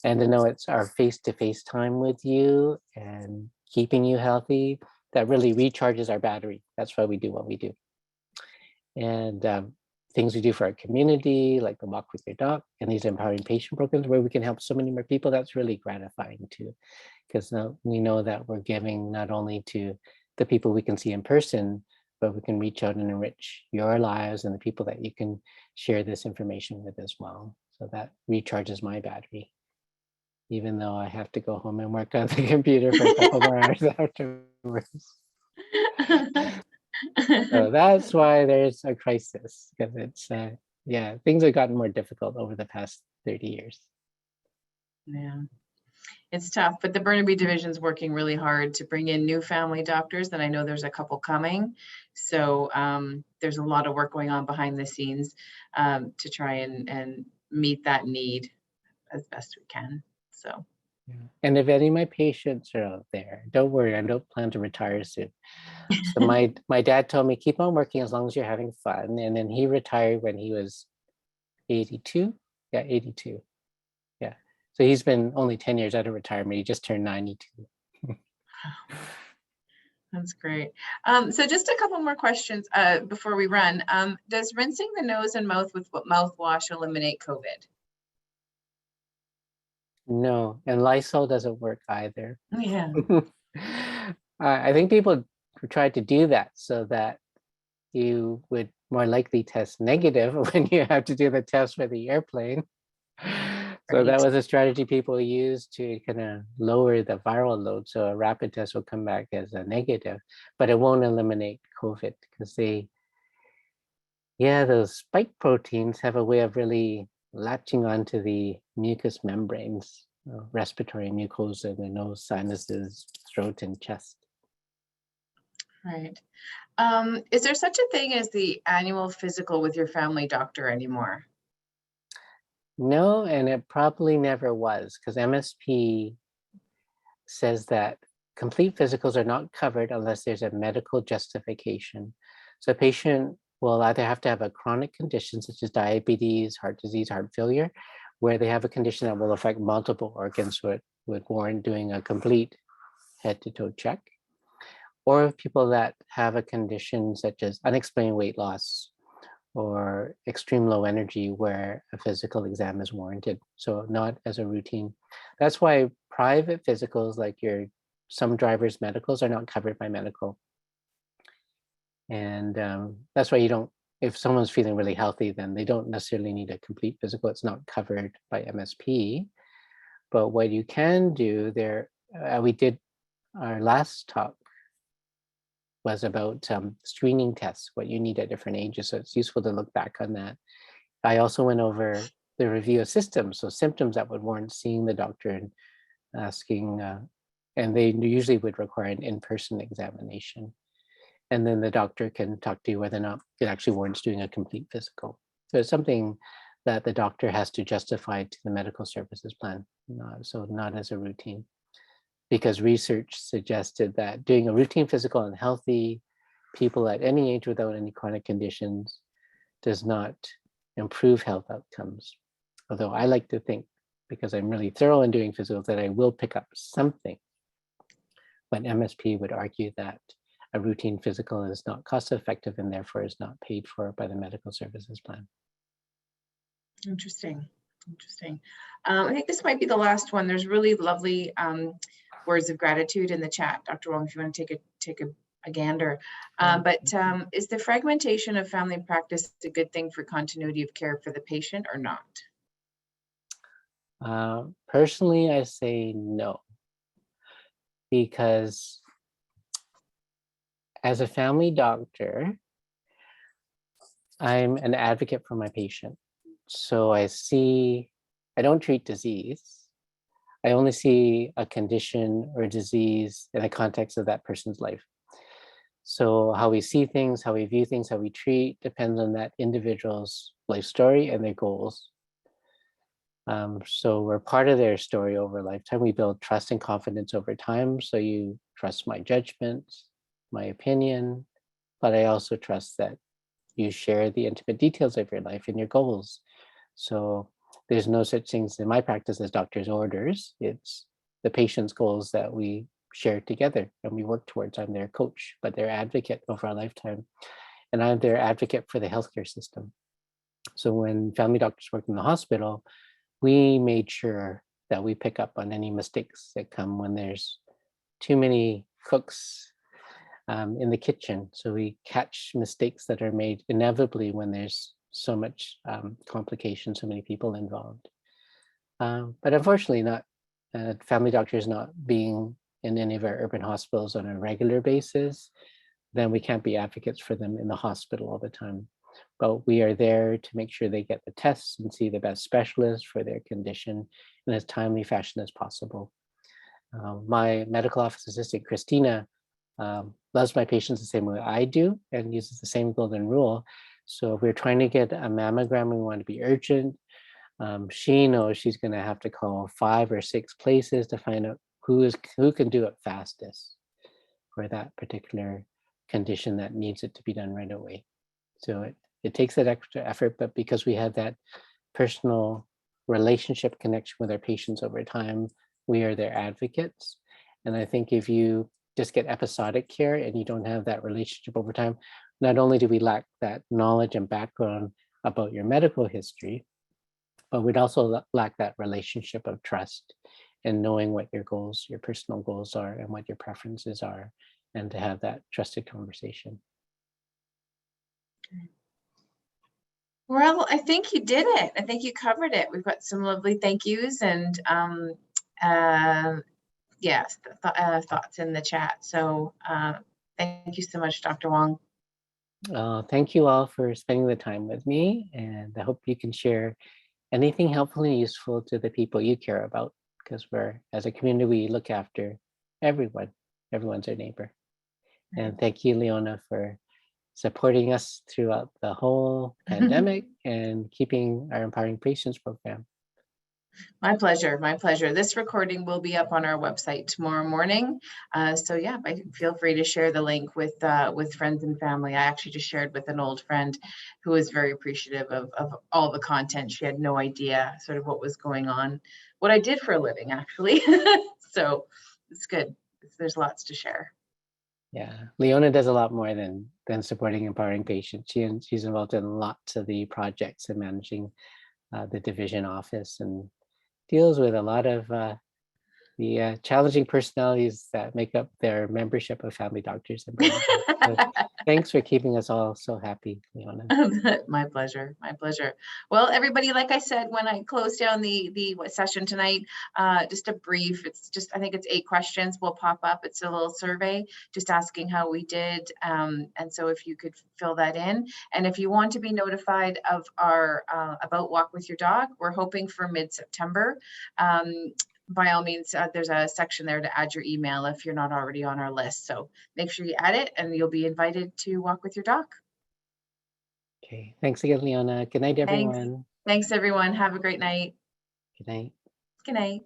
and to know it's our face-to-face time with you and keeping you healthy that really recharges our battery. That's why we do what we do. And things we do for our community, like the Walk with Your Doc and these empowering patient programs where we can help so many more people, that's really gratifying too. Because now we know that we're giving not only to the people we can see in person, but we can reach out and enrich your lives and the people that you can share this information with as well. So that recharges my battery, even though I have to go home and work on the computer for a couple more hours afterwards. So that's why there's a crisis, because it's, yeah, things have gotten more difficult over the past 30 years. Yeah, it's tough, but the Burnaby division is working really hard to bring in new family doctors, and I know there's a couple coming. So there's a lot of work going on behind the scenes to try and meet that need as best we can. So. Yeah. And if any of my patients are out there, don't worry, I don't plan to retire soon. So my dad told me, keep on working as long as you're having fun. And then he retired when he was 82. Yeah, 82. Yeah. So he's been only 10 years out of retirement. He just turned 92. That's great. So just a couple more questions before we run. Does rinsing the nose and mouth with mouthwash eliminate COVID? No, and Lysol doesn't work either. Yeah. I think people tried to do that so that you would more likely test negative when you have to do the test for the airplane. So that Right. was a strategy people used to kind of lower the viral load. So a rapid test will come back as a negative, but it won't eliminate COVID because those spike proteins have a way of really latching onto the mucous membranes, respiratory mucosa, the nose, sinuses, throat, and chest. Right. Is there such a thing as the annual physical with your family doctor anymore? No, and it probably never was, because MSP says that complete physicals are not covered unless there's a medical justification. So a patient will either have to have a chronic condition such as diabetes, heart disease, heart failure, where they have a condition that will affect multiple organs, so it would warrant doing a complete head-to-toe check. Or people that have a condition such as unexplained weight loss or extreme low energy where a physical exam is warranted. So not as a routine. That's why private physicals like some drivers' medicals are not covered by medical. And that's why if someone's feeling really healthy, then they don't necessarily need a complete physical. It's not covered by MSP. But what you can do there, we did our last talk was about screening tests, what you need at different ages. So it's useful to look back on that. I also went over the review of systems, so symptoms that would warrant seeing the doctor and asking and they usually would require an in-person examination. And then the doctor can talk to you whether or not it actually warrants doing a complete physical. So it's something that the doctor has to justify to the medical services plan, not as a routine. Because research suggested that doing a routine physical in healthy people at any age without any chronic conditions does not improve health outcomes. Although I like to think, because I'm really thorough in doing physicals, that I will pick up something. But MSP would argue that a routine physical is not cost effective and therefore is not paid for by the medical services plan. Interesting. Interesting. I think this might be the last one. There's really lovely words of gratitude in the chat. Dr. Wong, if you want to take a gander. Is the fragmentation of family practice a good thing for continuity of care for the patient or not? Personally, I say no, because as a family doctor, I'm an advocate for my patient. So I don't treat disease. I only see a condition or disease in the context of that person's life. So how we see things, how we view things, how we treat depends on that individual's life story and their goals. So we're part of their story over a lifetime. We build trust and confidence over time. So you trust my judgment, my opinion, but I also trust that you share the intimate details of your life and your goals. So there's no such things in my practice as doctor's orders. It's the patient's goals that we share together and we work towards. I'm their coach, but their advocate over a lifetime. And I'm their advocate for the healthcare system. So when family doctors worked in the hospital, we made sure that we pick up on any mistakes that come when there's too many cooks in the kitchen. So we catch mistakes that are made inevitably when there's so much complication, so many people involved. But unfortunately, family doctors not being in any of our urban hospitals on a regular basis, then we can't be advocates for them in the hospital all the time. But we are there to make sure they get the tests and see the best specialist for their condition in as timely fashion as possible. My medical office assistant, Christina, loves my patients the same way I do and uses the same golden rule. So if we're trying to get a mammogram, we want to be urgent. She knows she's going to have to call 5 or 6 places to find out who can do it fastest for that particular condition that needs it to be done right away. So it takes that extra effort, but because we have that personal relationship connection with our patients over time, we are their advocates. And I think if you just get episodic care and you don't have that relationship over time, not only do we lack that knowledge and background about your medical history, but we'd also lack that relationship of trust and knowing what your goals, your personal goals are and what your preferences are, and to have that trusted conversation. Well, I think you did it. I think you covered it. We've got some lovely thank yous and yes, thoughts in the chat. So thank you so much, Dr. Wong. Thank you all for spending the time with me, and I hope you can share anything helpful and useful to the people you care about, because as a community, we look after everyone. Everyone's our neighbor. And thank you, Leona, for supporting us throughout the whole pandemic and keeping our Empowering Patients program. My pleasure. My pleasure. This recording will be up on our website tomorrow morning. So yeah, feel free to share the link with friends and family. I actually just shared with an old friend who was very appreciative of all the content. She had no idea sort of what was going on, what I did for a living, actually. So it's good. There's lots to share. Yeah, Leona does a lot more than supporting Empowering Patients. She's involved in lots of the projects and managing the division office and deals with a lot of the challenging personalities that make up their membership of family doctors. So thanks for keeping us all so happy, Leona. My pleasure. My pleasure. Well, everybody, like I said, when I close down the session tonight, just a brief, I think it's 8 questions will pop up. It's a little survey just asking how we did. And so if you could fill that in, and if you want to be notified of our about Walk with Your Dog, we're hoping for mid-September. by all means, there's a section there to add your email if you're not already on our list. So make sure you add it and you'll be invited to walk with your doc. Okay. Thanks again, Leona. Good night, Thanks. everyone. Thanks, everyone. Have a great night. Good night. Good night.